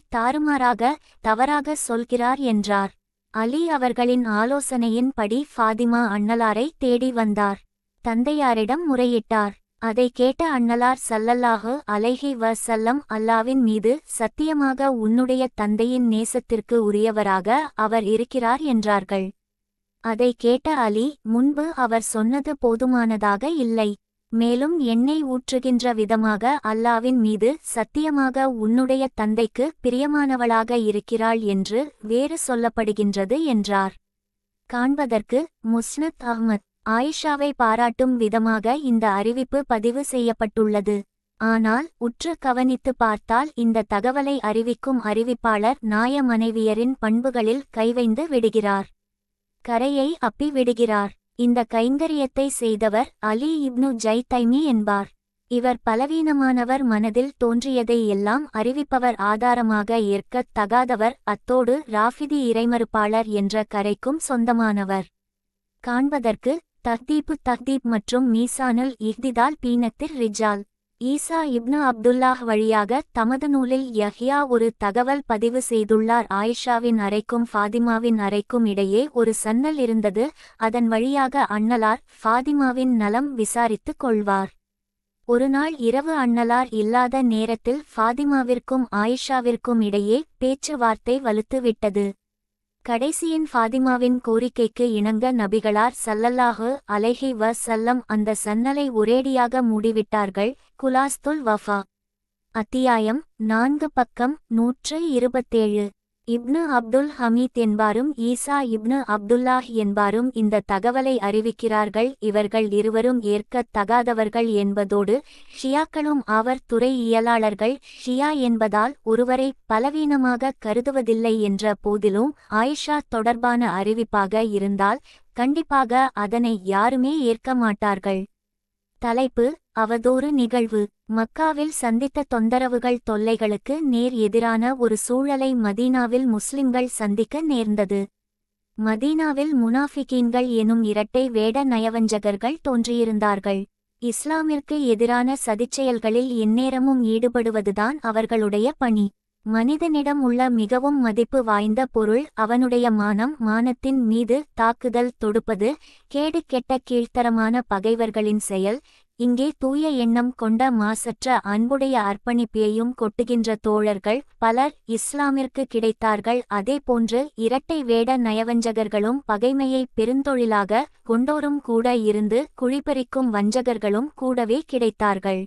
தவறாக சொல்கிறார் என்றார். அலி அவர்களின் ஆலோசனையின்படி ஃபாதிமா அண்ணலாரை தேடி வந்தார். தந்தையாரிடம் முறையிட்டார். அதை கேட்ட அண்ணலார் ஸல்லல்லாஹு அலைஹி வஸல்லம், அல்லாவின் மீது சத்தியமாக உன்னுடைய தந்தையின் நேசத்திற்கு உரியவராக அவர் இருக்கிறார் என்றார்கள். அதை கேட்ட அலி, முன்பு அவர் சொன்னது போதுமானதாக இல்லை. மேலும் எண்ணெய் ஊற்றுகின்ற விதமாக அல்லாவின் மீது சத்தியமாக உன்னுடைய தந்தைக்கு பிரியமானவளாக இருக்கிறாள் என்று வேறு சொல்லப்படுகின்றது என்றார். காண்பதற்கு முஸ்னத் அஹ்மத். ஆயிஷாவை பாராட்டும் விதமாக இந்த அறிவிப்பு பதிவு செய்யப்பட்டுள்ளது. ஆனால் உற்று கவனித்து பார்த்தால் இந்த தகவலை அறிவிக்கும் அறிவிப்பாளர் நாய மனைவியரின் பண்புகளில் கைவைந்து விடுகிறார். கரையை அப்பி விடுகிறார். இந்த கைங்கரியத்தை செய்தவர் அலி இப்னு ஜைதைமி என்பார். இவர் பலவீனமானவர், மனதில் தோன்றியதை எல்லாம் அறிவிப்பவர், ஆதாரமாக ஏற்கத் தகாதவர், அத்தோடு ராஃபிதி இறைமறுப்பாளர் என்ற கரைக்கும் சொந்தமானவர். காண்பதற்கு தஹ்தீப் மற்றும் மீசானுல் இஹ்திதால் பீனத்திர் ரிஜால். ஈசா இப்னு அப்துல்லாஹ் வழியாக தமது நூலில் யஹ்யா ஒரு தகவல் பதிவு செய்துள்ளார். ஆயிஷாவின் அறைக்கும் ஃபாதிமாவின் அறைக்கும் இடையே ஒரு சன்னல் இருந்தது. அதன் வழியாக அண்ணலார் ஃபாதிமாவின் நலம் விசாரித்துக் கொள்வார். ஒருநாள் இரவு அண்ணலார் இல்லாத நேரத்தில் ஃபாதிமாவிற்கும் ஆயிஷாவிற்கும் இடையே பேச்சுவார்த்தை வலுத்துவிட்டது. கடைசியின் ஃபாதிமாவின் கோரிக்கைக்கு இணங்க நபிகளார் ஸல்லல்லாஹு அலைஹி வஸல்லம் அந்த சன்னலை ஒரேடியாக மூடிவிட்டார்கள். குலாஸ்துல் வஃபா. அத்தியாயம் 4, பக்கம் 127. இப்னு அப்துல் ஹமீத் என்பாரும் ஈசா இப்னு அப்துல்லாஹ் என்பாரும் இந்த தகவலை அறிவிக்கிறார்கள். இவர்கள் இருவரும் ஏற்கத் தகாதவர்கள் என்பதோடு ஷியாக்களும் ஆவர். துறையியலாளர்கள் ஷியா என்பதால் ஒருவரை பலவீனமாக கருதுவதில்லை என்ற போதிலும் ஆயிஷா தொடர்பான அறிவிப்பாக இருந்தால் கண்டிப்பாக அதனை யாருமே ஏற்க மாட்டார்கள். தலைப்பு: அவதூறு நிகழ்வு. மக்காவில் சந்தித்த தொந்தரவுகள், தொல்லைகளுக்கு நேர் எதிரான ஒரு சூழலை மதீனாவில் முஸ்லிம்கள் சந்திக்க நேர்ந்தது. மதீனாவில் முனாஃபிகீன்கள் எனும் இரட்டை வேட நயவஞ்சகர்கள் தோன்றியிருந்தார்கள். இஸ்லாமிற்கு எதிரான சதிச்செயல்களில் எந்நேரமும் ஈடுபடுவதுதான் அவர்களுடைய பணி. மனிதனிடம் உள்ள மிகவும் மதிப்பு வாய்ந்த பொருள் அவனுடைய மானம். மானத்தின் மீது தாக்குதல் தொடுப்பது கேடு கெட்ட கீழ்த்தரமான பகைவர்களின் செயல். இங்கே தூய எண்ணம் கொண்ட மாசற்ற அன்புடைய அர்ப்பணிப்பையும் கொட்டுகின்ற தோழர்கள் பலர் இஸ்லாமிற்கு கிடைத்தார்கள். அதேபோன்று இரட்டை வேட நயவஞ்சகர்களும் பகைமையை பெருந்தொழிலாக கொண்டோரும் கூட இருந்து குழிபறிக்கும் வஞ்சகர்களும் கூடவே கிடைத்தார்கள்.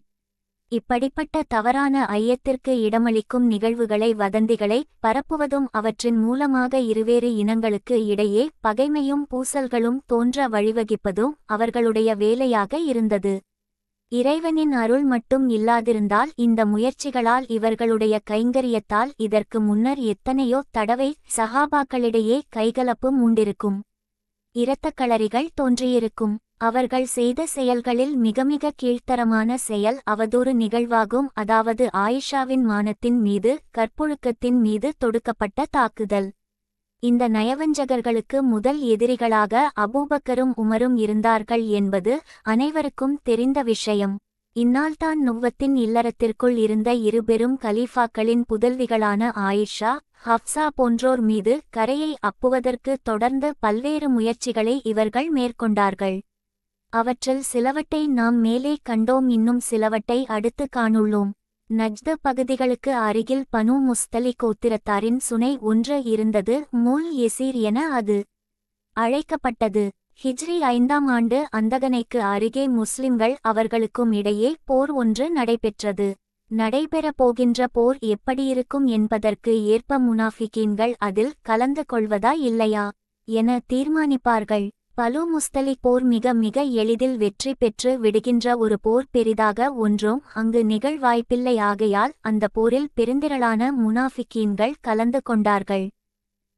இப்படிப்பட்ட தவறான ஐயத்திற்கு இடமளிக்கும் நிகழ்வுகளை, வதந்திகளை பரப்புவதும் அவற்றின் மூலமாக இருவேறு இனங்களுக்கு இடையே பகைமையும் பூசல்களும் தோன்ற வழிவகிப்பதும் அவர்களுடைய வேலையாக இருந்தது. இறைவனின் அருள் மட்டும் இல்லாதிருந்தால் இந்த முயற்சிகளால் இவர்களுடைய கைங்கரியத்தால் இதற்கு முன்னர் எத்தனையோ தடவை சஹாபாக்களிடையே கைகலப்பு உண்டிருக்கும். இரத்தக்களறிகள் தோன்றியிருக்கும். அவர்கள் செய்த செயல்களில் மிக கீழ்த்தரமான செயல் அவதூறு நிகழ்வாகும். அதாவது ஆயிஷாவின் மானத்தின் மீது கற்பொழுக்கத்தின் மீது தொடுக்கப்பட்ட தாக்குதல். இந்த நயவஞ்சகர்களுக்கு முதல் எதிரிகளாக அபூபக்கரும் உமரும் இருந்தார்கள் என்பது அனைவருக்கும் தெரிந்த விஷயம். இந்நாள்தான் நுவ்வத்தின் இல்லறத்திற்குள் இருந்த இருபெரும் கலீஃபாக்களின் புதல்விகளான ஆயிஷா, ஹப்சா போன்றோர் மீது கரையை அப்புவதற்கு தொடர்ந்து பல்வேறு முயற்சிகளை இவர்கள் மேற்கொண்டார்கள். அவற்றில் சிலவற்றை நாம் மேலே கண்டோம், இன்னும் சிலவற்றை அடுத்து காணுள்ளோம். நஜ்து பகுதிகளுக்கு அருகில் பனு முஸ்தலி கோத்திரத்தாரின் சுனை ஒன்று இருந்தது. மூல் எசீர் என அது அழைக்கப்பட்டது. ஹிஜ்ரி 5ஆம் ஆண்டு அந்தகனைக்கு அருகே முஸ்லிம்கள் அவர்களுக்கும் இடையே போர் ஒன்று நடைபெற்றது. நடைபெறப் போகின்ற போர் எப்படியிருக்கும் என்பதற்கு ஏற்ப முனாஃபிகீன்கள் அதில் கலந்து கொள்வதா இல்லையா என தீர்மானிப்பார்கள். பலு முஸ்தலிக் போர் மிக எளிதில் வெற்றி பெற்று விடுகின்ற ஒரு போர், பெரிதாக ஒன்றும் அங்கு நிகழ்வாய்ப்பில்லை. ஆகையால் அந்த போரில் பெருந்திரளான முனாஃபிகீன்கள் கலந்து கொண்டார்கள்.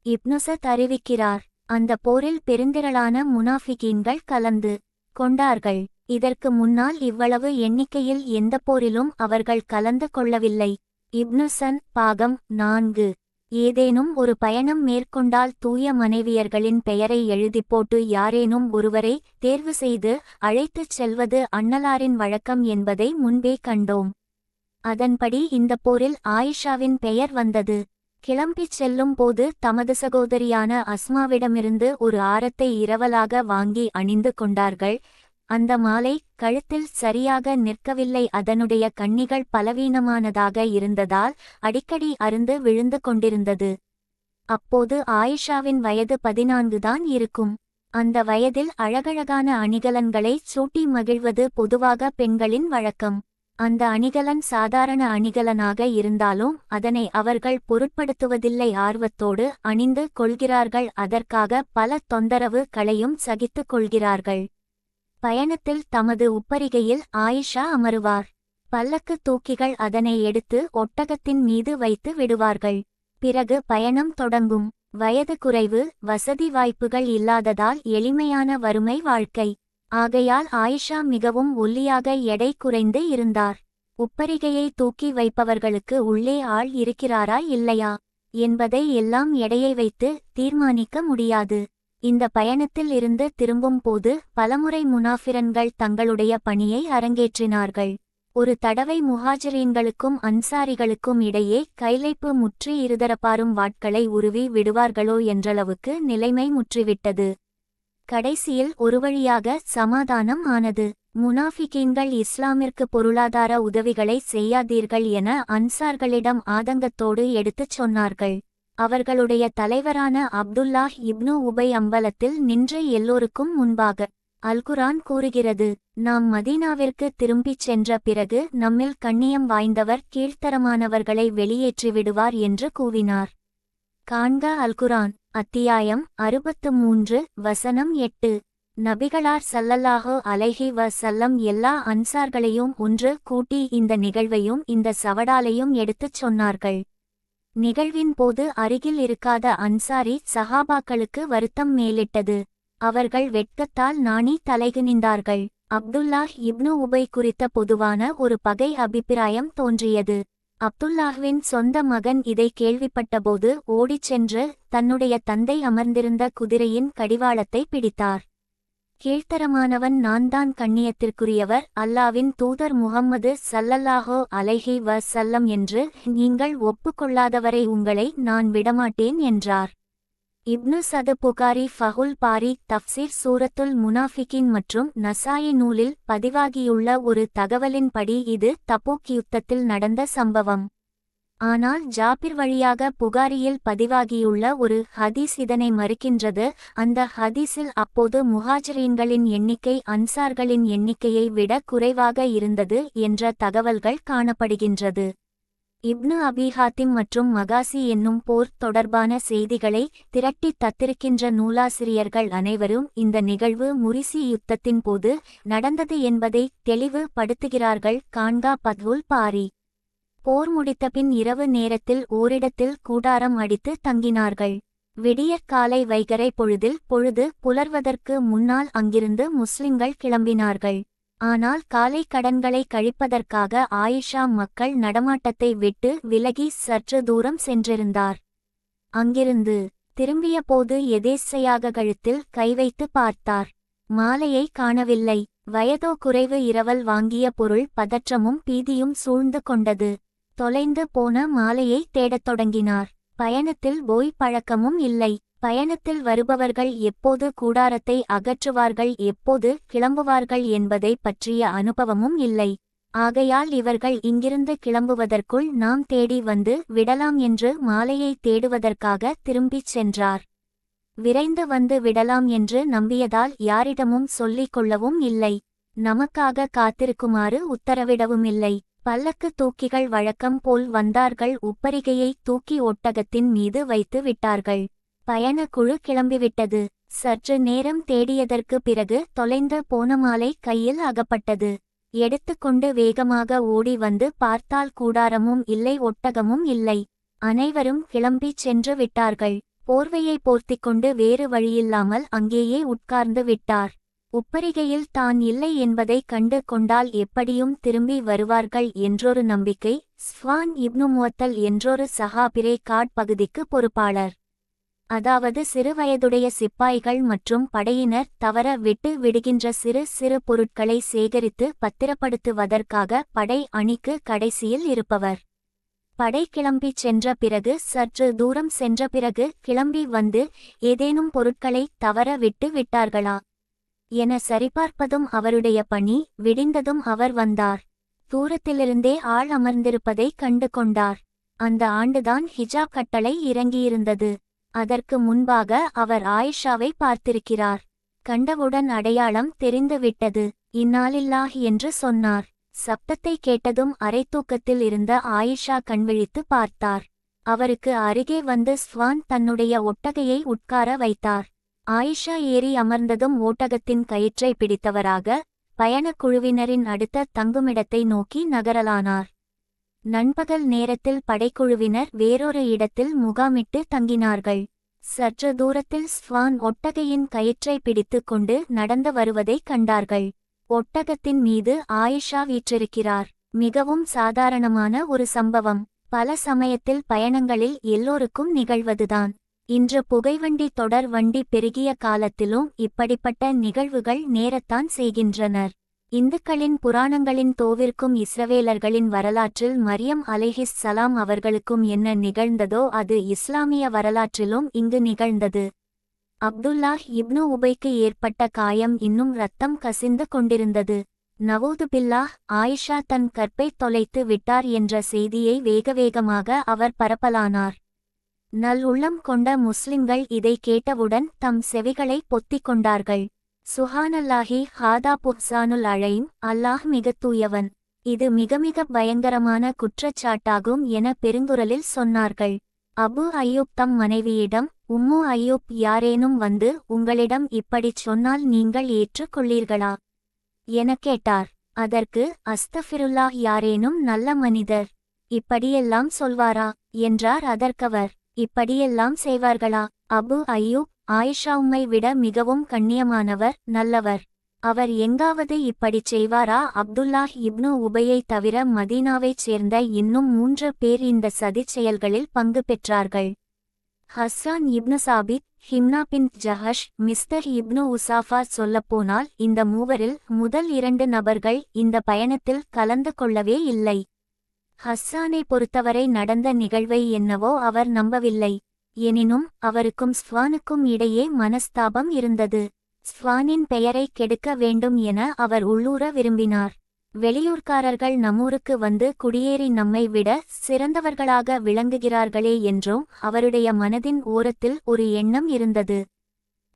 இப்னுசத் அறிவிக்கிறார், அந்த போரில் பெருந்திரளான முனாஃபிகீன்கள் கலந்து கொண்டார்கள். இதற்கு முன்னால் இவ்வளவு எண்ணிக்கையில் எந்த போரிலும் அவர்கள் கலந்து கொள்ளவில்லை. இப்னுசன் பாகம் 4. ஏதேனும் ஒரு பயணம் மேற்கொண்டால் தூய மனைவியர்களின் பெயரை எழுதிப்போட்டு யாரேனும் ஒருவரை தேர்வு செய்து அழைத்துச் செல்வது அன்னலாரின் வழக்கம் என்பதை முன்பே கண்டோம். அதன்படி இந்த போரில் ஆயிஷாவின் பெயர் வந்தது. கிளம்பிச் செல்லும் போது தமது சகோதரியான அஸ்மாவிடமிருந்து ஒரு ஆரத்தை இரவலாக வாங்கி அணிந்து கொண்டார்கள். அந்த மாலை கழுத்தில் சரியாக நிற்கவில்லை. அதனுடைய கண்ணிகள் பலவீனமானதாக இருந்ததால் அடிக்கடி அருந்து விழுந்து கொண்டிருந்தது. அப்போது ஆயிஷாவின் வயது 14 தான் இருக்கும். அந்த வயதில் அழகழகான அணிகலன்களை சூட்டி மகிழ்வது பொதுவாக பெண்களின் வழக்கம். அந்த அணிகலன் சாதாரண அணிகலனாக இருந்தாலும் அதனை அவர்கள் பொருட்படுத்துவதில்லை. ஆர்வத்தோடு அணிந்து கொள்கிறார்கள். அதற்காக பல தொந்தரவு களையும் சகித்துக் கொள்கிறார்கள். பயணத்தில் தமது உப்பரிகையில் ஆயிஷா அமருவார். பல்லக்கு தூக்கிகள் அதனை எடுத்து ஒட்டகத்தின் மீது வைத்து விடுவார்கள். பிறகு பயணம் தொடங்கும். வயது குறைவு, வசதி வாய்ப்புகள் இல்லாததால் எளிமையான வறுமை வாழ்க்கை. ஆகையால் ஆயிஷா மிகவும் ஒல்லியாக எடை குறைந்து இருந்தார். உப்பரிகையை தூக்கி வைப்பவர்களுக்கு உள்ளே ஆள் இருக்கிறாரா இல்லையா என்பதை எல்லாம் எடையை வைத்து தீர்மானிக்க முடியாது. இந்த பயணத்தில் இருந்து திரும்பும் போது பலமுறை முனாஃபிரன்கள் தங்களுடைய பணியை அரங்கேற்றினார்கள். ஒரு தடவை முஹாஜிரீன்களுக்கும் அன்சாரிகளுக்கும் இடையே கைலைப்பு முற்றி இருதரப்பாரும் வாட்களை உருவி விடுவார்களோ என்றளவுக்கு நிலைமை முற்றிவிட்டது. கடைசியில் ஒரு வழியாக சமாதானம் ஆனது. முனாஃபிகீன்கள் இஸ்லாமிற்கு பொருளாதார உதவிகளை செய்யாதீர்கள் என அன்சார்களிடம் ஆதங்கத்தோடு எடுத்துச் சொன்னார்கள். அவர்களுடைய தலைவரான அப்துல்லாஹ் இப்னு உபை அம்பலத்தில் நின்று எல்லோருக்கும் முன்பாக, அல்குரான் கூறுகிறது, நாம் மதீனாவிற்கு திரும்பிச் சென்ற பிறகு நம்மில் கண்ணியம் வாய்ந்தவர் கீழ்த்தரமானவர்களை வெளியேற்றிவிடுவார் என்று கூவினார். காண்க அல்குரான் அத்தியாயம் 63 வசனம் 8. நபிகளார் ஸல்லல்லாஹு அலைஹி வஸல்லம் எல்லா அன்சார்களையும் ஒன்று கூட்டி இந்த நிகழ்வையும் இந்த சவடாலையும் எடுத்துச் சொன்னார்கள். நிகழ்வின் போது அருகில் இருக்காத அன்சாரி சஹாபாக்களுக்கு வருத்தம் மேலிட்டது. அவர்கள் வெட்கத்தால் நாணி தலைகுனிந்தார்கள். அப்துல்லாஹ் இப்னு உபை குறித்த பொதுவான ஒரு பகை அபிப்பிராயம் தோன்றியது. அப்துல்லாஹ்வின் சொந்த மகன் இதை கேள்விப்பட்டபோது ஓடிச் சென்று தன்னுடைய தந்தை அமர்ந்திருந்த குதிரையின் கடிவாளத்தை பிடித்தார். கீழ்த்தரமானவன் நான்தான் கண்ணியத்திற்குரியவர் அல்லாவின் தூதர் முஹம்மது ஸல்லல்லாஹு அலைஹி வஸல்லம் என்று நீங்கள் ஒப்புக்கொள்ளாதவரை உங்களை நான் விடமாட்டேன் என்றார். இப்னு சது புகாரி ஃபஹுல் பாரி தஃப்சீர் சூரத்துல் முனாஃபிகின் மற்றும் நசாயி நூலில் பதிவாகியுள்ள ஒரு தகவலின்படி இது தபூக் யுத்தத்தில் நடந்த சம்பவம். ஆனால் ஜாபிர் வழியாக புகாரியில் பதிவாகியுள்ள ஒரு ஹதீஸ் இதனை மறுக்கின்றது. அந்த ஹதீஸில் அப்போது முஹாஜிரீன்களின் எண்ணிக்கை அன்சார்களின் எண்ணிக்கையை விட குறைவாக இருந்தது என்ற தகவல்கள் காணப்படுகின்றது. இப்னு அபி ஹாத்திம் மற்றும் மகாசி என்னும் போர் தொடர்பான செய்திகளை திரட்டித் தத்திருக்கின்ற நூலாசிரியர்கள் அனைவரும் இந்த நிகழ்வு முரிசி யுத்தத்தின் போது நடந்தது என்பதை தெளிவு படுத்துகிறார்கள். காண்கா பத்வுல் பாரி. போர் முடித்தபின் இரவு நேரத்தில் ஓரிடத்தில் கூடாரம் அடித்து தங்கினார்கள். விடியற்காலை வைகறை பொழுது புலர்வதற்கு முன்னால் அங்கிருந்து முஸ்லிம்கள் கிளம்பினார்கள். ஆனால் காலை கடன்களை கழிப்பதற்காக ஆயிஷா மக்கள் நடமாட்டத்தை விட்டு விலகி சற்று தூரம் சென்றிருந்தார். அங்கிருந்து திரும்பிய போது எதேச்சையாக கழுத்தில் கை வைத்து பார்த்தார். மாலையை காணவில்லை. வயதோ குறைவு. இரவல் வாங்கிய பொருள் பதற்றமும் பீதியும் சூழ்ந்து கொண்டது. தொலைந்து போன மாலையை தேடத் தொடங்கினார். பயணத்தில் போய் பழக்கமும் இல்லை. பயணத்தில் வருபவர்கள் எப்போது கூடாரத்தை அகற்றுவார்கள், எப்போது கிளம்புவார்கள் என்பதை பற்றிய அனுபவமும் இல்லை. ஆகையால் இவர்கள் இங்கிருந்து கிளம்புவதற்குள் நாம் தேடி வந்து விடலாம் என்று மாலையை தேடுவதற்காக திரும்பிச் சென்றார். விரைந்து வந்து விடலாம் என்று நம்பியதால் யாரிடமும் சொல்லிக் கொள்ளவும் இல்லை. நமக்காக காத்திருக்குமாறு உத்தரவிடவுமில்லை. பல்லக்கு தூக்கிகள் வழக்கம் போல் வந்தார்கள். உப்பரிகையை தூக்கி ஒட்டகத்தின் மீது வைத்து விட்டார்கள். பயண குழு கிளம்பிவிட்டது. சற்று நேரம் தேடியதற்கு பிறகு தொலைந்து போன மாலை கையில் அகப்பட்டது. எடுத்துக்கொண்டு வேகமாக ஓடி வந்து பார்த்தால் கூடாரமும் இல்லை, ஒட்டகமும் இல்லை. அனைவரும் கிளம்பிச் சென்று விட்டார்கள். போர்வையை போர்த்திக்கொண்டு வேறு வழியில்லாமல் அங்கேயே உட்கார்ந்து விட்டார். உப்பரிகையில் தான் இல்லை என்பதை கண்டு கொண்டால் எப்படியும் திரும்பி வருவார்கள் என்றொரு நம்பிக்கை. ஸ்வான் இப்னு முவத்தல் என்றொரு சஹாபிரே காட் பகுதிக்கு பொறுப்பாளர். அதாவது சிறுவயதுடைய சிப்பாய்கள் மற்றும் படையினர் தவற விட்டு விடுகின்ற சிறு சிறு பொருட்களை சேகரித்து பத்திரப்படுத்துவதற்காக படை அணிக்கு கடைசியில் இருப்பவர். படை கிளம்பிச் சென்ற பிறகு சற்று தூரம் சென்ற பிறகு கிளம்பி வந்து ஏதேனும் பொருட்களை தவற விட்டு விட்டார்களா என சரிபார்ப்பதும் அவருடைய பணி. விடிந்ததும் அவர் வந்தார். தூரத்திலிருந்தே ஆள் அமர்ந்திருப்பதை கண்டு கொண்டார். அந்த ஆண்டுதான் ஹிஜாப் கட்டளை இறங்கியிருந்தது. அதற்கு முன்பாக அவர் ஆயிஷாவை பார்த்திருக்கிறார். கண்டவுடன் அடையாளம் தெரிந்துவிட்டது. இன்னாலில்லாஹ் என்று சொன்னார். சப்தத்தை கேட்டதும் அரைத்தூக்கத்தில் இருந்த ஆயிஷா கண்விழித்து பார்த்தார். அவருக்கு அருகே வந்து ஸ்வான் தன்னுடைய ஒட்டகையை உட்கார வைத்தார். ஆயிஷா ஏறி அமர்ந்ததும் ஓட்டகத்தின் கயிற்றை பிடித்தவராக பயணக் குழுவினரின் அடுத்த தங்குமிடத்தை நோக்கி நகரலானார். நண்பகல் நேரத்தில் படைக்குழுவினர் வேறொரு இடத்தில் முகாமிட்டு தங்கினார்கள். சற்று தூரத்தில் ஸ்வான் ஒட்டகையின் கயிற்றை பிடித்து கொண்டு நடந்து வருவதைக் கண்டார்கள். ஒட்டகத்தின் மீது ஆயிஷா வீற்றிருக்கிறார். மிகவும் சாதாரணமான ஒரு சம்பவம். பல சமயத்தில் பயணங்களில் எல்லோருக்கும் நிகழ்வதுதான். இன்று புகைவண்டி தொடர் வண்டி பெருகிய காலத்திலும் இப்படிப்பட்ட நிகழ்வுகள் நேரத்தான் செய்கின்றனர். இந்துக்களின் புராணங்களின் தோவிற்கும் இஸ்ரவேலர்களின் வரலாற்றில் மரியம் அலைஹிஸ் சலாம் அவர்களுக்கும் என்ன நிகழ்ந்ததோ அது இஸ்லாமிய வரலாற்றிலும் இங்கு நிகழ்ந்தது. அப்துல்லாஹ் இப்னு உபைக்கு ஏற்பட்ட காயம் இன்னும் இரத்தம் கசிந்து கொண்டிருந்தது. நவூதுபில்லாஹ், ஆயிஷா தன் கற்பை தொலைத்து விட்டார் என்ற செய்தியை வேகவேகமாக அவர் பரப்பலானார். நல் உள்ளம் கொண்ட முஸ்லிம்கள் இதை கேட்டவுடன் தம் செவிகளை பொத்திக் கொண்டார்கள். சுஹானல்லாஹி ஹாதா புஹ்சானுல் அழைம், அல்லாஹ் மிகத் தூயவன், இது மிக மிக பயங்கரமான குற்றச்சாட்டாகும் என பெருங்குரலில் சொன்னார்கள். அபு அய்யூப் தம் மனைவியிடம், உம்மு அய்யூப், யாரேனும் வந்து உங்களிடம் இப்படிச் சொன்னால் நீங்கள் ஏற்றுக்கொள்ளீர்களா என கேட்டார். அதற்கு, அஸ்தஃபிருல்லாஹ், யாரேனும் நல்ல மனிதர் இப்படியெல்லாம் சொல்வாரா என்றார். அதற்கவர், இப்படியெல்லாம் செய்வார்களா? அபு அய்யூப், ஆயிஷா உம்மை விட மிகவும் கண்ணியமானவர், நல்லவர். அவர் எங்காவது இப்படிச் செய்வாரா? அப்துல்லாஹ் இப்னு உபையை தவிர மதீனாவைச் சேர்ந்த இன்னும் 3 பேர் இந்த சதிச் செயல்களில் பங்கு பெற்றார்கள். ஹஸ்ஸான் இப்னு சாபித், ஹிம்னா பின் ஜஹஷ், மிஸ்தர் இப்னு உசாஃபா. சொல்லப்போனால் இந்த மூவரில் முதல் 2 நபர்கள் இந்த பயணத்தில் கலந்து கொள்ளவே இல்லை. ஹஸ்ஸானை பொறுத்தவரை நடந்த நிகழ்வை என்னவோ அவர் நம்பவில்லை. எனினும் அவருக்கும் ஸ்வானுக்கும் இடையே மனஸ்தாபம் இருந்தது. ஸ்வானின் பெயரை கெடுக்க வேண்டும் என அவர் உள்ளூர விரும்பினார். வெளியூர்காரர்கள் நம்மூருக்கு வந்து குடியேறி நம்மை விட சிறந்தவர்களாக விளங்குகிறார்களே என்றும் அவருடைய மனதின் ஓரத்தில் ஒரு எண்ணம் இருந்தது.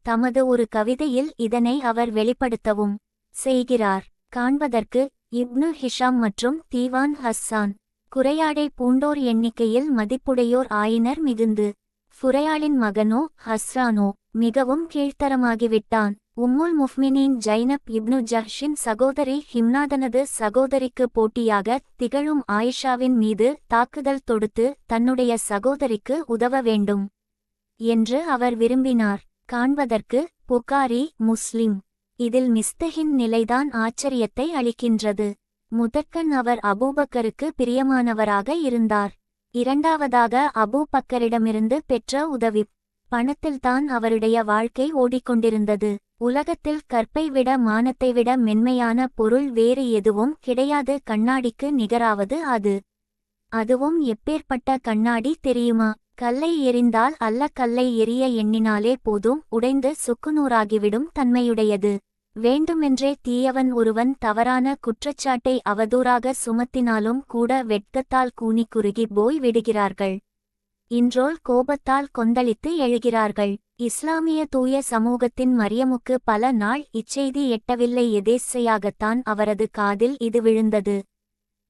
தமது ஒரு கவிதையில் இதனை அவர் வெளிப்படுத்தவும் செய்கிறார். காண்பதற்கு இப்னு ஹிஷாம் மற்றும் தீவான் ஹஸ்ஸான் குறையாடை பூண்டோர் எண்ணிக்கையில் மதிப்புடையோர் ஆயினர் மிகுந்து. ஃபுரையாளின் மகனோ ஹஸ்ரானோ மிகவும் கீழ்த்தரமாகிவிட்டான். உம்முல் முஃமினீன் ஜைனப் இப்னு ஜஹ்ஷின் சகோதரி ஹிம்னாதனது சகோதரிக்கு போட்டியாக திகழும் ஆயிஷாவின் மீது தாக்குதல் தொடுத்து தன்னுடைய சகோதரிக்கு உதவ வேண்டும் என்று அவர் விரும்பினார். காண்பதற்கு புகாரி, முஸ்லிம். இதில் மிஸ்தஹின் நிலைதான் ஆச்சரியத்தை அளிக்கின்றது. முதற்கண் அவர் அபூபக்கருக்கு பிரியமானவராக இருந்தார். இரண்டாவதாக அபூபக்கரிடமிருந்து பெற்ற உதவி பணத்தில்தான் அவருடைய வாழ்க்கை ஓடிக்கொண்டிருந்தது. உலகத்தில் கற்பை விட மானத்தை விட மென்மையான பொருள் வேறு எதுவும் கிடையாது. கண்ணாடிக்கு நிகராவது அது. அதுவும் எப்பேற்பட்ட கண்ணாடி தெரியுமா? கல்லை எறிந்தால் அல்ல, கல்லை எறிய எண்ணினாலே போதும், உடைந்து சுக்குநூறாகிவிடும் தன்மையுடையது. வேண்டுமென்றே தீயவன் ஒருவன் தவறான குற்றச்சாட்டை அவதூறாக சுமத்தினாலும் கூட வெட்கத்தால் கூனி குறுகி போய் விடுகிறார்கள். இன்றோல் கோபத்தால் கொந்தளித்து எழுகிறார்கள். இஸ்லாமிய தூய சமூகத்தின் மரியமுக்கு பல நாள் இச்செய்தி எட்டவில்லை. எதேச்சையாகத்தான் அவரது காதில் இது விழுந்தது.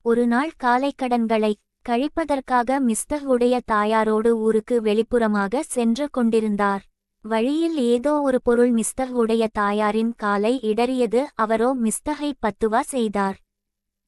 ஒரு நாள் காலை கடன்களை கழிப்பதற்காக மிஸ்தஹ் உடைய தாயாரோடு ஊருக்கு வெளிப்புறமாக சென்று கொண்டிருந்தார். வழியில் ஏதோ ஒரு பொருள் மிஸ்தஹ் உடைய தாயாரின் காலை இடறியது. அவரோ மிஸ்தஹை பத்துவா செய்தார்.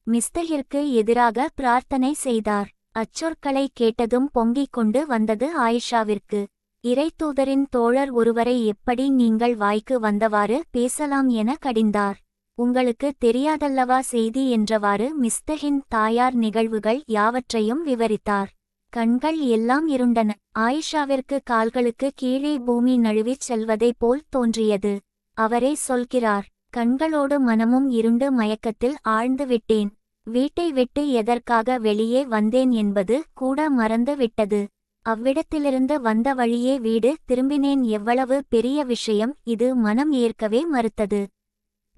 மிஸ்தஹிற்கு எதிராக பிரார்த்தனை செய்தார். அச்சொற்களை கேட்டதும் பொங்கிக் கொண்டு வந்தது ஆயிஷாவிற்கு. இறைத்தூதரின் தோழர் ஒருவரை எப்படி நீங்கள் வாய்க்கு வந்தவாறு பேசலாம் என கடிந்தார். உங்களுக்கு தெரியாதல்லவா செய்தி என்றவாறு மிஸ்தஹின் தாயார் நிகழ்வுகள் யாவற்றையும் விவரித்தார். கண்கள் எல்லாம் இருண்டன. ஆயிஷாவிற்கு கால்களுக்கு கீழே பூமி நழுவிச் செல்வதைப் போல் தோன்றியது. அவரே சொல்கிறார், கண்களோடு மனமும் இருண்டு மயக்கத்தில் ஆழ்ந்து விட்டேன். வீட்டை விட்டு எதற்காக வெளியே வந்தேன் என்பது கூட மறந்து விட்டது. அவ்விடத்திலிருந்து வந்த வழியே வீடு திரும்பினேன். எவ்வளவு பெரிய விஷயம் இது! மனம் ஏற்கவே மறுத்தது.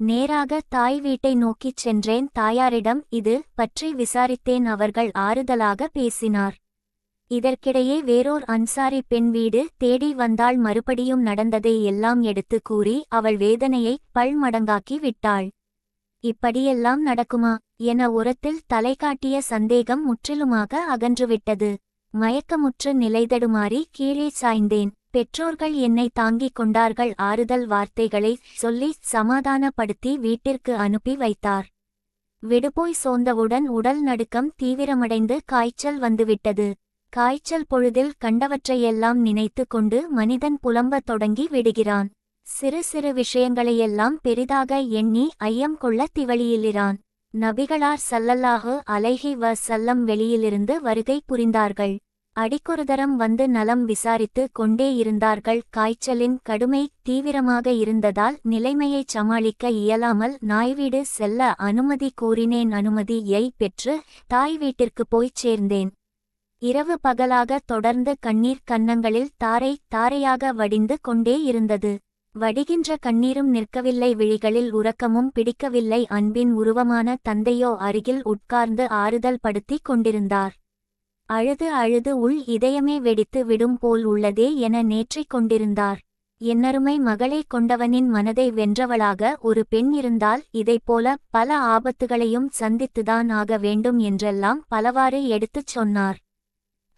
நேராக தாய் வீட்டை நோக்கிச் சென்றேன். தாயாரிடம் இது பற்றி விசாரித்தேன். அவர்கள் ஆறுதலாக பேசினார். இதற்கிடையே வேறோர் அன்சாரி பெண் வீடு தேடி வந்தாள். மறுபடியும் நடந்ததை எல்லாம் எடுத்து கூறி அவள் வேதனையை பல்மடங்காக்கி விட்டாள். இப்படியெல்லாம் நடக்குமா என உரத்தில் தலை காட்டிய சந்தேகம் முற்றிலுமாக அகன்றுவிட்டது. மயக்கமுற்று நிலைதடுமாறி கீழே சாய்ந்தேன். பெற்றோர்கள் என்னை தாங்கிக் கொண்டார்கள். ஆறுதல் வார்த்தைகளை சொல்லி சமாதானப்படுத்தி வீட்டிற்கு அனுப்பி வைத்தார். விடுபோய் சோர்ந்தவுடன் உடல் நடுக்கம் தீவிரமடைந்து காய்ச்சல் வந்துவிட்டது. காய்ச்சல் பொழுதில் கண்டவற்றையெல்லாம் நினைத்து கொண்டு மனிதன் புலம்பத் தொடங்கி விடுகிறான். சிறு சிறு விஷயங்களையெல்லாம் பெரிதாக எண்ணி ஐயம் கொள்ள திவழியிலிறான். நபிகளார் ஸல்லல்லாஹு அலைஹி வஸல்லம் வெளியிலிருந்து வருகை புரிந்தார்கள். அடிக்கொருதரம் வந்து நலம் விசாரித்து கொண்டே இருந்தார்கள். காய்ச்சலின் கடுமை தீவிரமாக இருந்ததால் நிலைமையைச் சமாளிக்க இயலாமல் நாய்வீடு செல்ல அனுமதி கோரினேன். அனுமதியை பெற்று தாய் வீட்டிற்கு போய்ச் சேர்ந்தேன். இரவு பகலாக தொடர்ந்து கண்ணீர் கன்னங்களில் தாரை தாரையாக வடிந்து கொண்டே இருந்தது. வடிகின்ற கண்ணீரும் நிற்கவில்லை. விழிகளில் உறக்கமும் பிடிக்கவில்லை. அன்பின் உருவமான தந்தையோ அருகில் உட்கார்ந்து ஆறுதல் படுத்தி கொண்டிருந்தார். அழுது அழுது உள் இதயமே வெடித்து விடும் போல் உள்ளதே என நேற்றிக் கொண்டிருந்தார். என்னருமை மகளை கொண்டவனின் மனதை வென்றவளாக ஒரு பெண் இருந்தால் இதைப்போல பல ஆபத்துகளையும் சந்தித்துதான் ஆக வேண்டும் என்றெல்லாம் பலவாறு எடுத்துச் சொன்னார்.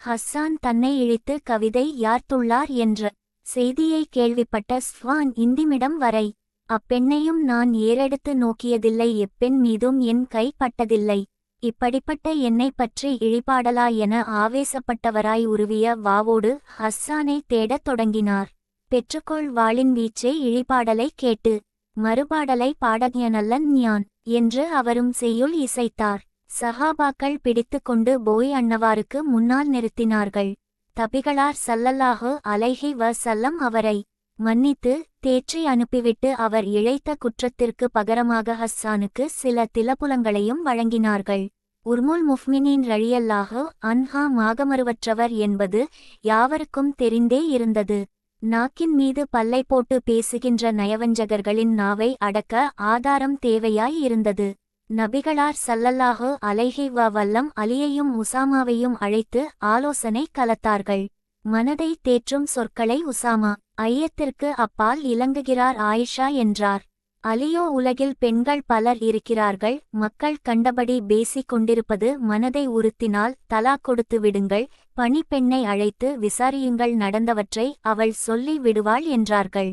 ஹஸ்ஸான் தன்னை இழித்து கவிதை யார்த்துள்ளார் என்ற செய்தியை கேள்விப்பட்ட ஸ்வான் இந்திமிடம் வரை அப்பெண்ணையும் நான் ஏறெடுத்து நோக்கியதில்லை. எப்பெண் மீதும் என் கை பட்டதில்லை. இப்படிப்பட்ட என்னை பற்றி இழிபாடலா என ஆவேசப்பட்டவராய் உருவிய வாவோடு ஹஸ்ஸானை தேடத் தொடங்கினார். பெற்றுக்கொள் வாளின் வீச்சே இழிபாடலை கேட்டு மறுபாடலை பாடஞனல்லன் ஞான் என்று அவரும் செய்யுள் இசைத்தார். சஹாபாக்கள் பிடித்து கொண்டு போய் அன்னவாருக்கு முன்னால் நிறுத்தினார்கள். தபிகளார் ஸல்லல்லாஹு அலைஹி வஸல்லம் அவரை மன்னித்து தேற்றி அனுப்பிவிட்டு அவர் இழைத்த குற்றத்திற்கு பகரமாக ஹஸ்ஸானுக்கு சில திலபுலங்களையும் வழங்கினார்கள். உர்முல் முஃமினீன் ரலியல்லாஹு அன்ஹா மாகமறுவற்றவர் என்பது யாவருக்கும் தெரிந்தே இருந்தது. நாக்கின் மீது பல்லை போட்டு பேசுகின்ற நயவஞ்சகர்களின் நாவை அடக்க ஆதாரம் தேவையாய் இருந்தது. நபிகளார் ஸல்லல்லாஹு அலைஹி வஸல்லம் அலியையும் உசாமாவையும் அழைத்து ஆலோசனை கலத்தார்கள். மனதை தேற்றும் சொற்களை உசாமா ஐயத்திற்கு அப்பால் இலங்குகிறார் ஆயிஷா என்றார். அலியோ உலகில் பெண்கள் பலர் இருக்கிறார்கள், மக்கள் கண்டபடி பேசிக் கொண்டிருப்பது மனதை உறுத்தினால் தலாக் கொடுத்து விடுங்கள், பணிப்பெண்ணை அழைத்து விசாரியுங்கள், நடந்தவற்றை அவள் சொல்லி விடுவாள் என்றார்கள்.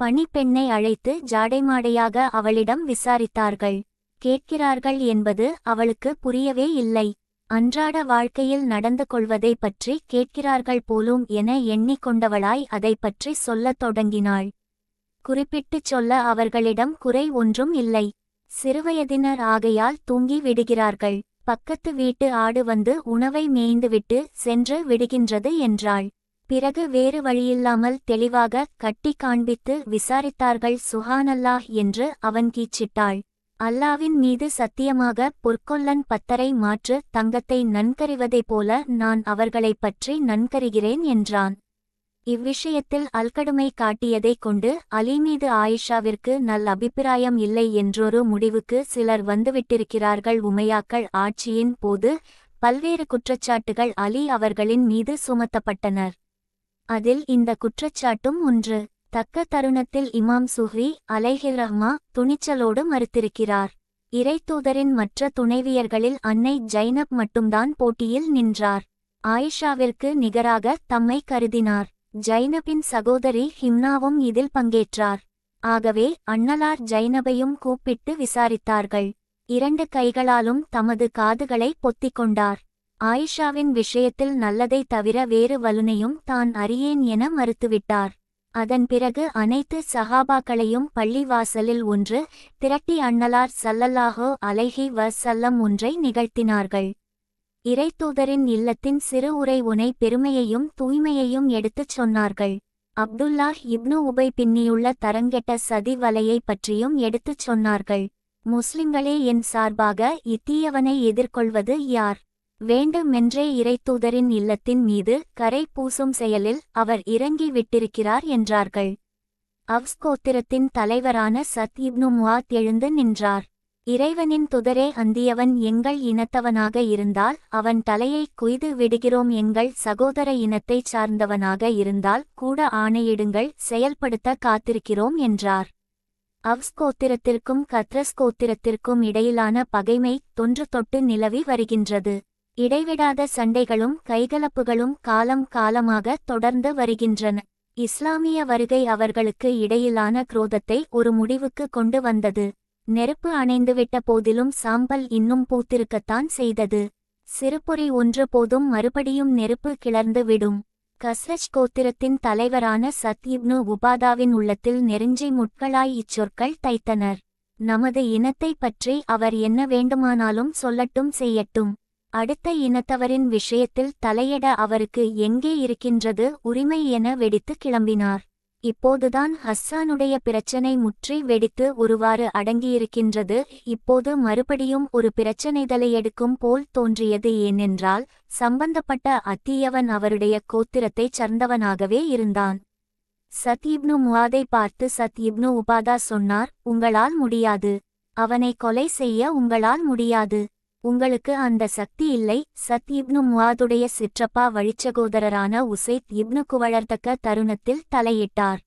பணிப்பெண்ணை அழைத்து ஜாடைமாடையாக அவளிடம் விசாரித்தார்கள். கேட்கிறார்கள் என்பது அவளுக்கு புரியவே இல்லை. அன்றாட வாழ்க்கையில் நடந்து கொள்வதை பற்றி கேட்கிறார்கள் போலும் என எண்ணிக்கொண்டவளாய் அதை பற்றி சொல்லத் தொடங்கினாள். குறிப்பிட்டுச் சொல்ல அவர்களிடம் குறை ஒன்றும் இல்லை. சிறுவயதினர் ஆகையால் தூங்கி விடுகிறார்கள். பக்கத்து வீட்டு ஆடு வந்து உணவை மேய்ந்துவிட்டு சென்று விடுகின்றது என்றாள். பிறகு வேறு வழியில்லாமல் தெளிவாக கட்டி காண்பித்து விசாரித்தார்கள். சுஹானல்லாஹ் என்று அவன் கீச்சிட்டாள். அல்லாவின் மீது சத்தியமாக பொற்கொல்லன் பத்தரை மாற்று தங்கத்தை நன்கறிவதைப் போல நான் அவர்களைப் பற்றி நன்கறிகிறேன் என்றான். இவ்விஷயத்தில் அல்கடுமை காட்டியதைக் கொண்டு அலி மீது ஆயிஷாவிற்கு நல் அபிப்பிராயம் இல்லை என்றொரு முடிவுக்கு சிலர் வந்துவிட்டிருக்கிறார்கள். உமையாக்கள் ஆட்சியின் போது பல்வேறு குற்றச்சாட்டுகள் அலி அவர்களின் மீது சுமத்தப்பட்டனர். அதில் இந்த குற்றச்சாட்டும் ஒன்று. தக்க தருணத்தில் இமாம் சுஹ்ரி அலைஹிர்ரஹ்மா துணிச்சலோடு மறுத்திருக்கிறார். இறைத்தூதரின் மற்ற துணைவியர்களில் அன்னை ஜைனப் மட்டும்தான் போட்டியில் நின்றார். ஆயிஷாவிற்கு நிகராக தம்மை கருதினார். ஜைனபின் சகோதரி ஹிம்னாவும் இதில் பங்கேற்றார். ஆகவே அண்ணலார் ஜைனபையும் கூப்பிட்டு விசாரித்தார்கள். 2 கைகளாலும் தமது காதுகளை பொத்திக்கொண்டார். ஆயிஷாவின் விஷயத்தில் நல்லதை தவிர வேறு வலுனையும் தான் அறியேன் என மறுத்துவிட்டார். அதன் பிறகு அனைத்து சஹாபாக்களையும் பள்ளிவாசலில் ஒன்று திரட்டி அண்ணலார் ஸல்லல்லாஹு அலைஹி வஸல்லம் ஒன்றை நிகழ்த்தினார்கள். இறைத்தூதரின் இல்லத்தின் சிறு உரை உனை பெருமையையும் தூய்மையையும் எடுத்துச் சொன்னார்கள். அப்துல்லாஹ் இப்னு உபை பின்னியுள்ள தரங்கெட்ட சதி வலையை பற்றியும் எடுத்துச் சொன்னார்கள். முஸ்லிம்களே, என் சார்பாக இத்தீயவனை எதிர்கொள்வது யார்? வேண்டுமென்றே இறைத்தூதரின் இல்லத்தின் மீது கரை பூசும் செயலில் அவர் இறங்கி விட்டிருக்கிறார் என்றார்கள். அவ்ஸ் கோத்திரத்தின் தலைவரான சத் இப்னு முஆத் எழுந்து நின்றார். இறைவனின் துதரே, அந்தியவன் எங்கள் இனத்தவனாக இருந்தால் அவன் தலையை கொய்து விடுகிறோம், எங்கள் சகோதர இனத்தைச் சார்ந்தவனாக இருந்தால் கூட ஆணையிடுங்கள், செயல்படுத்த காத்திருக்கிறோம் என்றார். அவ்ஸ் கோத்திரத்திற்கும் கத்ரஸ் கோத்திரத்திற்கும் இடையிலான பகைமை தொன்று தொட்டு நிலவி வருகின்றது. இடைவிடாத சண்டைகளும் கைகலப்புகளும் காலம் காலமாக தொடர்ந்து வருகின்றன. இஸ்லாமிய வருகை அவர்களுக்கு இடையிலான குரோதத்தை ஒரு முடிவுக்கு கொண்டு வந்தது. நெருப்பு அணைந்துவிட்ட போதிலும் சாம்பல் இன்னும் பூத்திருக்கத்தான் செய்தது. சிறுபொறி ஒன்று போதும் மறுபடியும் நெருப்பு கிளர்ந்து விடும். கஸ்ரஜ் கோத்திரத்தின் தலைவரான சத் இப்னு உபாதாவின் உள்ளத்தில் நெருஞ்சி முட்களாய் இச்சொற்கள் தைத்தனர். நமது இனத்தை பற்றி அவர் என்ன வேண்டுமானாலும் சொல்லட்டும், செய்யட்டும். அடுத்த இனத்தவரின் விஷயத்தில் தலையிட அவருக்கு எங்கே இருக்கின்றது உரிமை என வெடித்து கிளம்பினார். இப்போதுதான் ஹஸ்ஸானுடைய பிரச்சனை முற்றி வெடித்து ஒருவாறு அடங்கியிருக்கின்றது. இப்போது மறுபடியும் ஒரு பிரச்சனைதலையெடுக்கும் போல் தோன்றியது. ஏனென்றால் சம்பந்தப்பட்ட அத்தீயவன் அவருடைய கோத்திரத்தைச் சார்ந்தவனாகவே இருந்தான். சத் இப்னு முஆதை பார்த்து சத் இப்னு உபாதா சொன்னார், உங்களால் முடியாது. அவனை கொலை செய்ய உங்களால் முடியாது. உங்களுக்கு அந்த சக்தி இல்லை. சத் இப்னு முஆதுடைய சிற்றப்பா வழிச்சகோதரரான உசைத் இப்னு குவழர்தக்க தருணத்தில் தலையிட்டார்.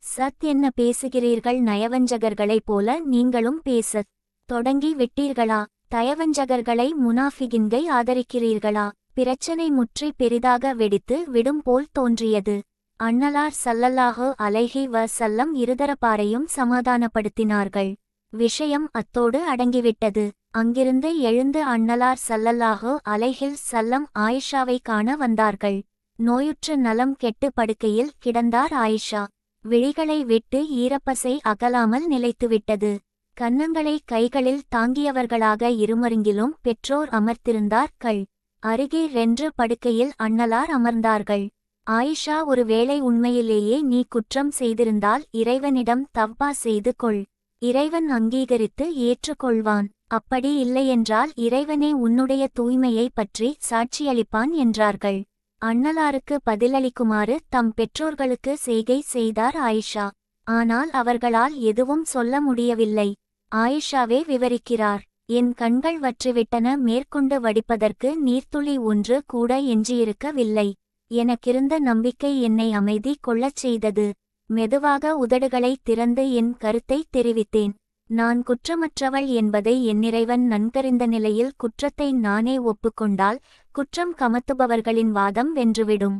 சத், என்ன பேசுகிறீர்கள்? நயவஞ்சகர்களைப் போல நீங்களும் பேசத் தொடங்கி விட்டீர்களா? தயவஞ்சகர்களை முனாஃபிகின்கை ஆதரிக்கிறீர்களா? பிரச்சனை முற்றி பெரிதாக வெடித்து விடும் போல் தோன்றியது. அண்ணலார் ஸல்லல்லாஹு அலைஹி வஸல்லம் இருதரப்பாரையும் சமாதானப்படுத்தினார்கள். விஷயம் அத்தோடு அடங்கிவிட்டது. அங்கிருந்து எழுந்து அண்ணலார் ஸல்லல்லாஹு அலைஹி வஸல்லம் ஆயிஷாவை காண வந்தார்கள். நோயுற்று நலம் கெட்டு படுக்கையில் கிடந்தார் ஆயிஷா. விழிகளை விட்டு ஈரப்பசை அகலாமல் நிலைத்துவிட்டது. கன்னங்களை கைகளில் தாங்கியவர்களாக இருமருங்கிலும் பெற்றோர் அமர்த்திருந்தார்கள். அருகே ரென்று படுக்கையில் அண்ணலார் அமர்ந்தார்கள். ஆயிஷா, ஒரு வேளை உண்மையிலேயே நீ குற்றம் செய்திருந்தால் இறைவனிடம் தவ்வா செய்து கொள். இறைவன் அங்கீகரித்து ஏற்றுக்கொள்வான். அப்படி இல்லையென்றால் இறைவனே உன்னுடைய தூய்மையை பற்றி சாட்சியளிப்பான் என்றார்கள். அண்ணலாருக்கு பதிலளிக்குமாறு தம் பெற்றோர்களுக்கு செய்கை செய்தார் ஆயிஷா. ஆனால் அவர்களால் எதுவும் சொல்ல முடியவில்லை. ஆயிஷாவே விவரிக்கிறார். என் கண்கள் வற்றிவிட்டன. மேற்கொண்டு வடிப்பதற்கு நீர்த்துளி ஒன்று கூட எஞ்சியிருக்கவில்லை. எனக்கிருந்த நம்பிக்கை என்னை அமைதி கொள்ளச் செய்தது. மெதுவாக உதடுகளை திறந்து என் கருத்தை தெரிவித்தேன். நான் குற்றமற்றவள் என்பதை என்னிறைவன் நன்கறிந்த நிலையில் குற்றத்தை நானே ஒப்புக்கொண்டால் குற்றம் கமத்துபவர்களின் வாதம் வென்றுவிடும்.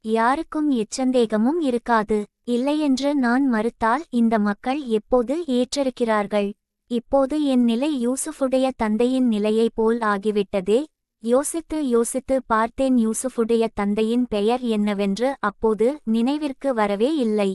யாருக்கும் எச்சந்தேகமும் இருக்காது. இல்லையென்று நான் மறுத்தால் இந்த மக்கள் எப்போது ஏற்றிருக்கிறார்கள்? இப்போது என் நிலை யூசுஃபுடைய தந்தையின் நிலையைப் போல் ஆகிவிட்டதே. யோசித்து யோசித்து பார்த்தேன். யூசுஃபுடைய தந்தையின் பெயர் என்னவென்று அப்போது நினைவிற்கு வரவே இல்லை.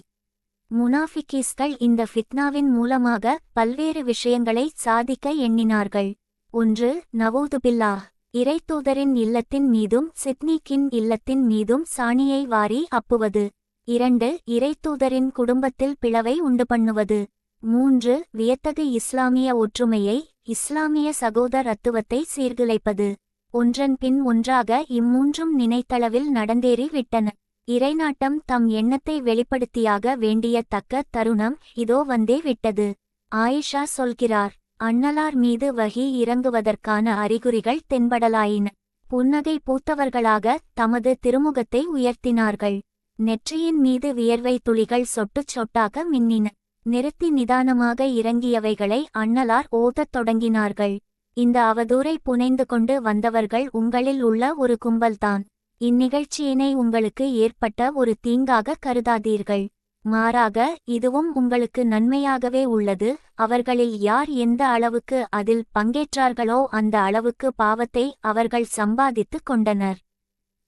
முனாஃபிக்கீஸ்கள் இந்த ஃபித்னாவின் மூலமாக பல்வேறு விஷயங்களை சாதிக்க எண்ணினார்கள். ஒன்று, நவூதுபில்லாஹ், இறைத்தூதரின் இல்லத்தின் மீதும் சித்னீக்கின் இல்லத்தின் மீதும் சாணியை வாரி அப்புவது. 2, இறைத்தூதரின் குடும்பத்தில் பிளவை உண்டு பண்ணுவது. 3, வியத்தகு இஸ்லாமிய ஒற்றுமையை, இஸ்லாமிய சகோதரத்துவத்தை சீர்குலைப்பது. ஒன்றன் பின் ஒன்றாக இம்மூன்றும் நினைத்தளவில் நடந்தேறி விட்டன. இறைநாட்டம் தம் எண்ணத்தை வெளிப்படுத்தியாக வேண்டிய தக்க தருணம் இதோ வந்தே விட்டது. ஆயிஷா சொல்கிறார், அண்ணலார் மீது வஹி இறங்குவதற்கான அறிகுறிகள் தென்படலாயின. புன்னகை பூத்தவர்களாக தமது திருமுகத்தை உயர்த்தினார்கள். நெற்றியின் மீது வியர்வை துளிகள் சொட்டுச் சொட்டாக மின்னின. நிறுத்தி நிதானமாக இறங்கியவைகளை அண்ணலார் ஓதத் தொடங்கினார்கள். இந்த அவதூறை புனைந்து கொண்டு வந்தவர்கள் உங்களில் உள்ள ஒரு கும்பல்தான். இந்நிகழ்ச்சியினை உங்களுக்கு ஏற்பட்ட ஒரு தீங்காக கருதாதீர்கள். மாறாக இதுவும் உங்களுக்கு நன்மையாகவே உள்ளது. அவர்களில் யார் எந்த அளவுக்கு அதில் பங்கேற்றார்களோ அந்த அளவுக்கு பாவத்தை அவர்கள் சம்பாதித்துக் கொண்டனர்.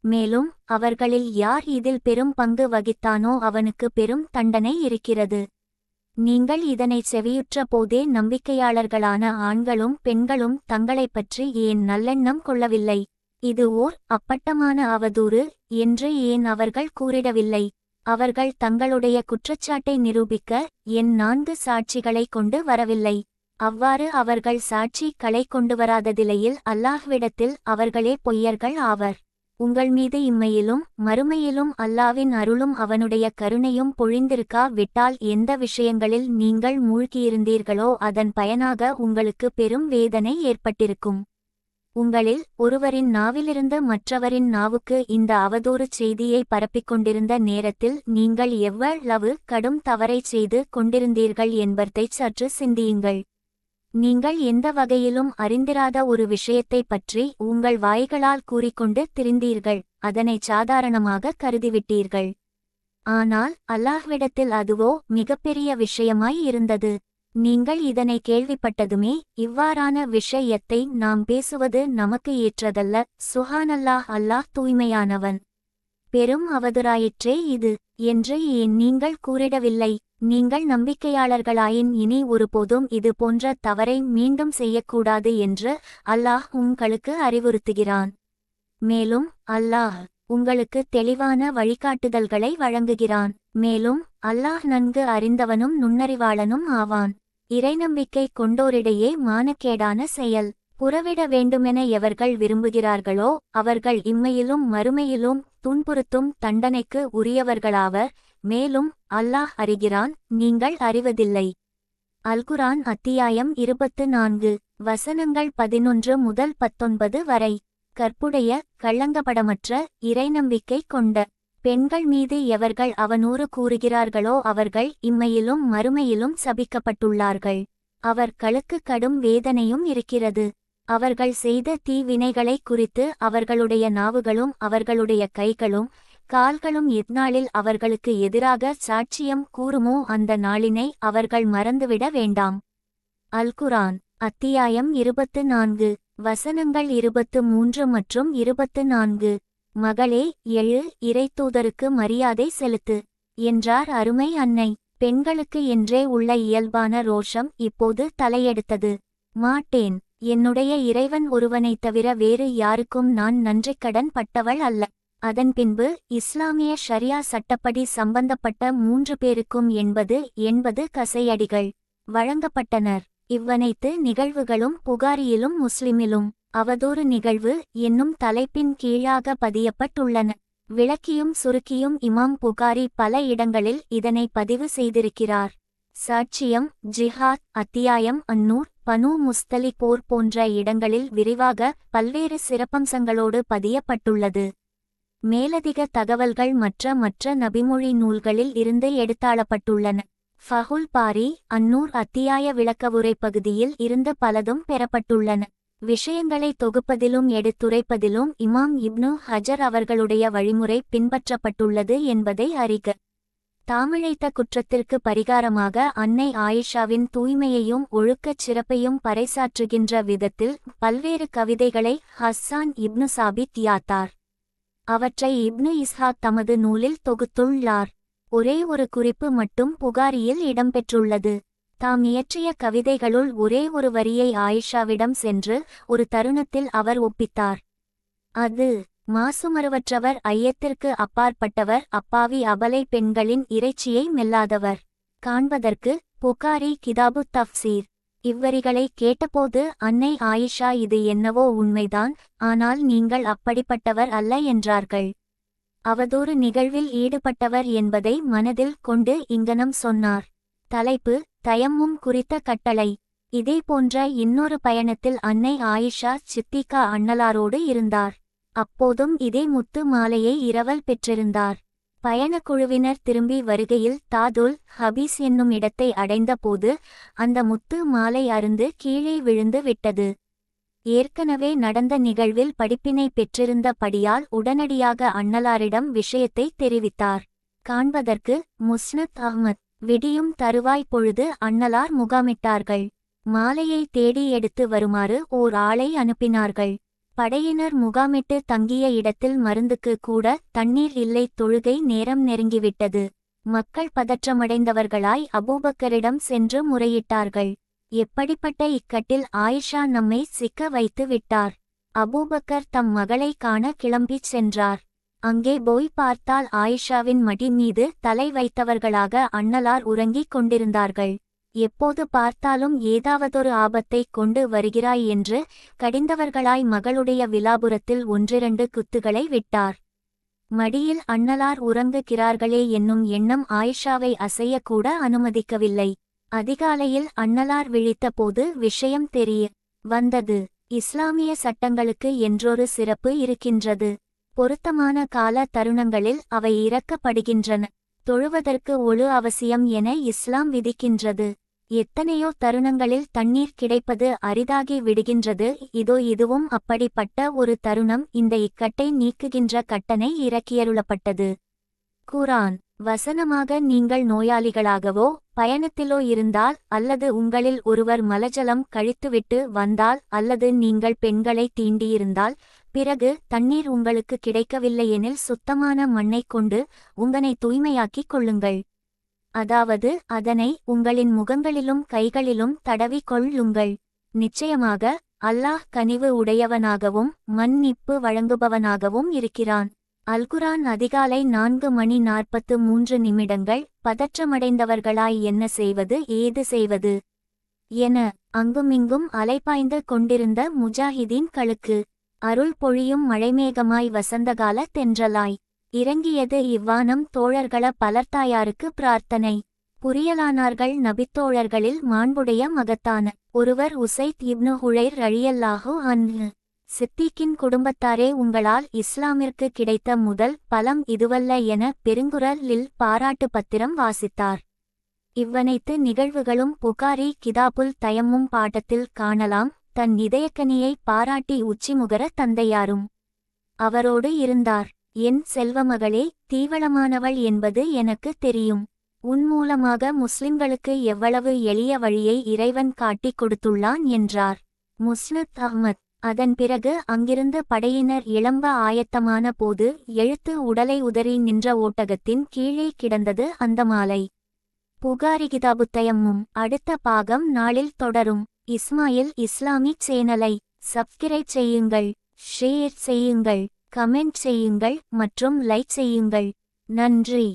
மேலும் அவர்களில் யார் இதில் பெரும் பங்கு வகித்தானோ அவனுக்கு பெரும் தண்டனை இருக்கிறது. நீங்கள் இதனை செவியுற்ற போதே நம்பிக்கையாளர்களான ஆண்களும் பெண்களும் தங்களைப் பற்றி ஏன் நல்லெண்ணம் கொள்ளவில்லை? இது ஓர் அப்பட்டமான அவதூறு என்று ஏன் அவர்கள் கூறிடவில்லை? அவர்கள் தங்களுடைய குற்றச்சாட்டை நிரூபிக்க என் 4 சாட்சிகளை கொண்டு வரவில்லை. அவ்வாறு அவர்கள் சாட்சிகளை கொண்டு வராததிலையில் அல்லாஹ்விடத்தில் அவர்களே பொய்யர்கள் ஆவர். உங்கள் மீது இம்மையிலும் மறுமையிலும் அல்லாவின் அருளும் அவனுடைய கருணையும் பொழிந்திருக்கா விட்டால் எந்த விஷயங்களில் நீங்கள் மூழ்கியிருந்தீர்களோ அதன் பயனாக உங்களுக்கு பெரும் வேதனை ஏற்பட்டிருக்கும். உங்களில் ஒருவரின் நாவிலிருந்து மற்றவரின் நாவுக்கு இந்த அவதூறு செய்தியை பரப்பிக்கொண்டிருந்த நேரத்தில் நீங்கள் எவ்வளவு கடும் தவறைச் செய்து கொண்டிருந்தீர்கள் என்பதைச் சற்று சிந்தியுங்கள். நீங்கள் எந்த வகையிலும் அறிந்திராத ஒரு விஷயத்தை பற்றி உங்கள் வாய்களால் கூறிக்கொண்டு திரிந்தீர்கள். அதனைச் சாதாரணமாக கருதிவிட்டீர்கள். ஆனால் அல்லாஹ்விடத்தில் அதுவோ மிகப்பெரிய விஷயமாய் இருந்தது. நீங்கள் இதனை கேள்விப்பட்டதுமே இவ்வாறான விஷயத்தை நாம் பேசுவது நமக்கு ஏற்றதல்ல. சுஹானல்லாஹ், அல்லாஹ் தூய்மையானவன், பெரும் அவதூறாயிற்றே இது என்று ஏன் நீங்கள் கூறிடவில்லை? நீங்கள் நம்பிக்கையாளர்களாயின் இனி ஒருபோதும் இது போன்ற தவறை மீண்டும் செய்யக்கூடாது என்று அல்லாஹ் உங்களுக்கு அறிவுறுத்துகிறான். மேலும் அல்லாஹ் உங்களுக்கு தெளிவான வழிகாட்டுதல்களை வழங்குகிறான். மேலும் அல்லாஹ் நன்கு அறிந்தவனும் நுண்ணறிவாளனும் ஆவான். இறைநம்பிக்கை கொண்டோரிடையே மானக்கேடான செயல் புறவிட வேண்டுமென எவர்கள் விரும்புகிறார்களோ அவர்கள் இம்மையிலும் மறுமையிலும் துன்புறுத்தும் தண்டனைக்கு உரியவர்களாவர். மேலும் அல்லாஹ் அறிகிறான், நீங்கள் அறிவதில்லை. அல்குரான் அத்தியாயம் 24 வசனங்கள் 11 முதல் 19 வரை. கற்புடைய கள்ளங்கபடமற்ற இறைநம்பிக்கை கொண்ட பெண்கள் மீது எவர்கள் அவனூறு கூறுகிறார்களோ அவர்கள் இம்மையிலும் மறுமையிலும் சபிக்கப்பட்டுள்ளார்கள். அவர்களுக்கு கடும் வேதனையும் இருக்கிறது. அவர்கள் செய்த தீவினைகளை குறித்து அவர்களுடைய நாவுகளும் அவர்களுடைய கைகளும் கால்களும் எந்நாளில் அவர்களுக்கு எதிராக சாட்சியம் கூறுமோ அந்த நாளினை அவர்கள் மறந்துவிட வேண்டாம். அல்குரான் அத்தியாயம் 24 வசனங்கள் 23 மற்றும் 24. மகளே, எழு, இறைத்தூதருக்கு மரியாதை செலுத்து என்றார் அருமை அன்னை. பெண்களுக்கு என்றே உள்ள இயல்பான ரோஷம் இப்போது தலையெடுத்தது. மாட்டேன், என்னுடைய இறைவன் ஒருவனைத் தவிர வேறு யாருக்கும் நான் நன்றிக்கடன் பட்டவள் அல்ல. அதன் பின்பு இஸ்லாமிய ஷரியா சட்டப்படி சம்பந்தப்பட்ட 3 பேருக்கும் 80 கசையடிகள் வழங்கப்பட்டனர். இவ்வனைத்து நிகழ்வுகளும் புகாரியிலும் முஸ்லிமிலும் அவதூறு நிகழ்வு என்னும் தலைப்பின் கீழாக பதியப்பட்டுள்ளன. விளக்கியும் சுருக்கியும் இமாம் புகாரி பல இடங்களில் இதனை பதிவு செய்திருக்கிறார். சாட்சியம், ஜிஹாத் அத்தியாயம், அந்நூர், பனு முஸ்தலி போர் போன்ற இடங்களில் விரிவாக பல்வேறு சிறப்பம்சங்களோடு பதியப்பட்டுள்ளது. மேலதிக தகவல்கள் மற்ற நபிமொழி நூல்களில் இருந்து எடுத்தாளப்பட்டுள்ளன. ஃபஹுல் பாரி அந்நூர் அத்தியாய விளக்கவுரை பகுதியில் இருந்து பலதும் பெறப்பட்டுள்ளன. விஷயங்களை தொகுப்பதிலும் எடுத்துரைப்பதிலும் இமாம் இப்னு ஹஜர் அவர்களுடைய வழிமுறை பின்பற்றப்பட்டுள்ளது என்பதை அறிக. தாமிழைத்த குற்றத்திற்கு பரிகாரமாக அன்னை ஆயிஷாவின் தூய்மையையும் ஒழுக்கச் சிறப்பையும் பறைசாற்றுகின்ற விதத்தில் பல்வேறு கவிதைகளை ஹஸ்ஸான் இப்னு சாபித் யாத்தார். அவற்றை இப்னு இஸ்ஹாக் தமது நூலில் தொகுத்துள்ளார். ஒரே ஒரு குறிப்பு மட்டும் புகாரியில் இடம்பெற்றுள்ளது. தாம் இயற்றிய கவிதைகளுள் ஒரே ஒரு வரியை ஆயிஷாவிடம் சென்று ஒரு தருணத்தில் அவர் ஒப்பித்தார். அது மாசுமறுவற்றவர், ஐயத்திற்கு அப்பாற்பட்டவர், அப்பாவி அபலை பெண்களின் இறைச்சியை மெல்லாதவர். காண்பதற்கு புகாரி கிதாபு தஃப்சீர். இவ்வரிகளை கேட்டபோது அன்னை ஆயிஷா, இது என்னவோ உண்மைதான், ஆனால் நீங்கள் அப்படிப்பட்டவர் அல்ல என்றார்கள். அவதூறு நிகழ்வில் ஈடுபட்டவர் என்பதை மனதில் கொண்டு இங்கனம் சொன்னார். தலைப்பு தயம்மும் குறித்த கட்டளை. இதேபோன்ற இன்னொரு பயணத்தில் அன்னை ஆயிஷா சித்திகா அண்ணலாரோடு இருந்தார். அப்போதும் இதே முத்து மாலையை இரவல் பெற்றிருந்தார். பயணக்குழுவினர் திரும்பி வருகையில் தாதுல் ஹபீஸ் என்னும் இடத்தை அடைந்தபோது அந்த முத்து மாலை அருந்து கீழே விழுந்து விட்டது. ஏற்கனவே நடந்த நிகழ்வில் படிப்பினை பெற்றிருந்தபடியால் உடனடியாக அண்ணலாரிடம் விஷயத்தை தெரிவித்தார். காண்பதற்கு முஸ்னத் அஹ்மத். விடியும் தருவாய் பொழுது அண்ணலார் முகாமிட்டார்கள். மாலையை தேடி எடுத்து வருமாறு ஓர் ஆளை அனுப்பினார்கள். படையினர் முகாமிட்டு தங்கிய இடத்தில் மருந்துக்கு கூட தண்ணீர் இல்லை. தொழுகை நேரம் நெருங்கிவிட்டது. மக்கள் பதற்றமடைந்தவர்களாய் அபூபக்கரிடம் சென்று முறையிட்டார்கள். எப்படிப்பட்ட இக்கட்டில் ஆயிஷா நம்மை சிக்க வைத்து விட்டார். அபூபக்கர் தம் மகளை காண கிளம்பிச் சென்றார். அங்கே போய் பார்த்தால் ஆயிஷாவின் மடி மீது தலை வைத்தவர்களாக அண்ணலார் உறங்கிக் கொண்டிருந்தார்கள். எப்போது பார்த்தாலும் ஏதாவதொரு ஆபத்தை கொண்டு வருகிறாய் என்று கடிந்தவர்களாய் மகளுடைய விலாபுரத்தில் ஒன்றிரண்டு குத்துகளை விட்டார். மடியில் அண்ணலார் உறங்குகிறார்களே என்னும் எண்ணம் ஆயிஷாவை அசையக்கூட அனுமதிக்கவில்லை. அதிகாலையில் அண்ணலார் விழித்தபோது விஷயம் தெரிய வந்தது. இஸ்லாமிய சட்டங்களுக்கு என்றொரு சிறப்பு இருக்கின்றது. பொருத்தமான கால தருணங்களில் அவை இறக்கப்படுகின்றன. தொழுவதற்கு ஒழு அவசியம் என இஸ்லாம் விதிக்கின்றது. எத்தனையோ தருணங்களில் தண்ணீர் கிடைப்பது அரிதாகி விடுகின்றது. இதுவும் அப்படிப்பட்ட ஒரு தருணம். இந்த இக்கட்டை நீக்குகின்ற கட்டணை இறக்கியருளப்பட்டது. குர்ஆன் வசனமாக, நீங்கள் நோயாளிகளாகவோ பயணத்திலோ இருந்தால், அல்லது உங்களில் ஒருவர் மலஜலம் கழித்துவிட்டு வந்தால், அல்லது நீங்கள் பெண்களை தீண்டியிருந்தால், பிறகு தண்ணீர் உங்களுக்கு கிடைக்கவில்லையெனில் சுத்தமான மண்ணை கொண்டு உங்களை தூய்மையாக்கிக் கொள்ளுங்கள். அதாவது அதனை உங்களின் முகங்களிலும் கைகளிலும் தடவி கொள்ளுங்கள். நிச்சயமாக அல்லாஹ் கனிவு உடையவனாகவும் மன்னிப்பு வழங்குபவனாகவும் இருக்கிறான். அல்குரான் அதிகாலை 4:43 பதற்றமடைந்தவர்களாய் என்ன செய்வது, ஏது செய்வது என அங்குமிங்கும் அலைபாய்ந்து கொண்டிருந்த முஜாஹிதீன் களுக்கு அருள் பொழியும் மழைமேகமாய் வசந்தகால தென்றலாய் இறங்கியது இவ்வானம். தோழர்கள பலர்த்தாயாருக்கு பிரார்த்தனை புரியலானார்கள். நபித்தோழர்களில் மாண்புடைய மகத்தான ஒருவர் உசைத் இப்னு ஹுழைர் ரலியல்லாஹு அன்ஹு. சித்திக்கின் குடும்பத்தாரே, உங்களால் இஸ்லாமிற்கு கிடைத்த முதல் பலம் இதுவல்ல என பெருங்குரலில் பாராட்டு பத்திரம் வாசித்தார். இவ்வனைத்து நிகழ்வுகளும் புகாரி கிதாபுல் தயம்மும் பாட்டத்தில் காணலாம். தன் இதயக்கனியை பாராட்டி உச்சிமுகர தந்தையாரும் அவரோடு இருந்தார். என் செல்வமகளே, தீவளமானவள் என்பது எனக்கு தெரியும். உன் மூலமாக முஸ்லிம்களுக்கு எவ்வளவு எளிய வழியை இறைவன் காட்டிக் கொடுத்துள்ளான் என்றார். முஸ்னத் அஹ்மத். அதன் பிறகு அங்கிருந்து படையினர் இளம்ப ஆயத்தமான போது எழுத்து உடலை உதறி நின்ற ஓட்டகத்தின் கீழே கிடந்தது அந்த மாலை. புகாரி கிதாபுத்தயம்மும் அடுத்த பாகம் நாளில் தொடரும். இஸ்மாயில் இஸ்லாமிக் சேனலை சப்ஸ்கிரைப் செய்யுங்கள், ஷேர் செய்யுங்கள், கமெண்ட் செய்யுங்கள் மற்றும் லைக் செய்யுங்கள். நன்றி.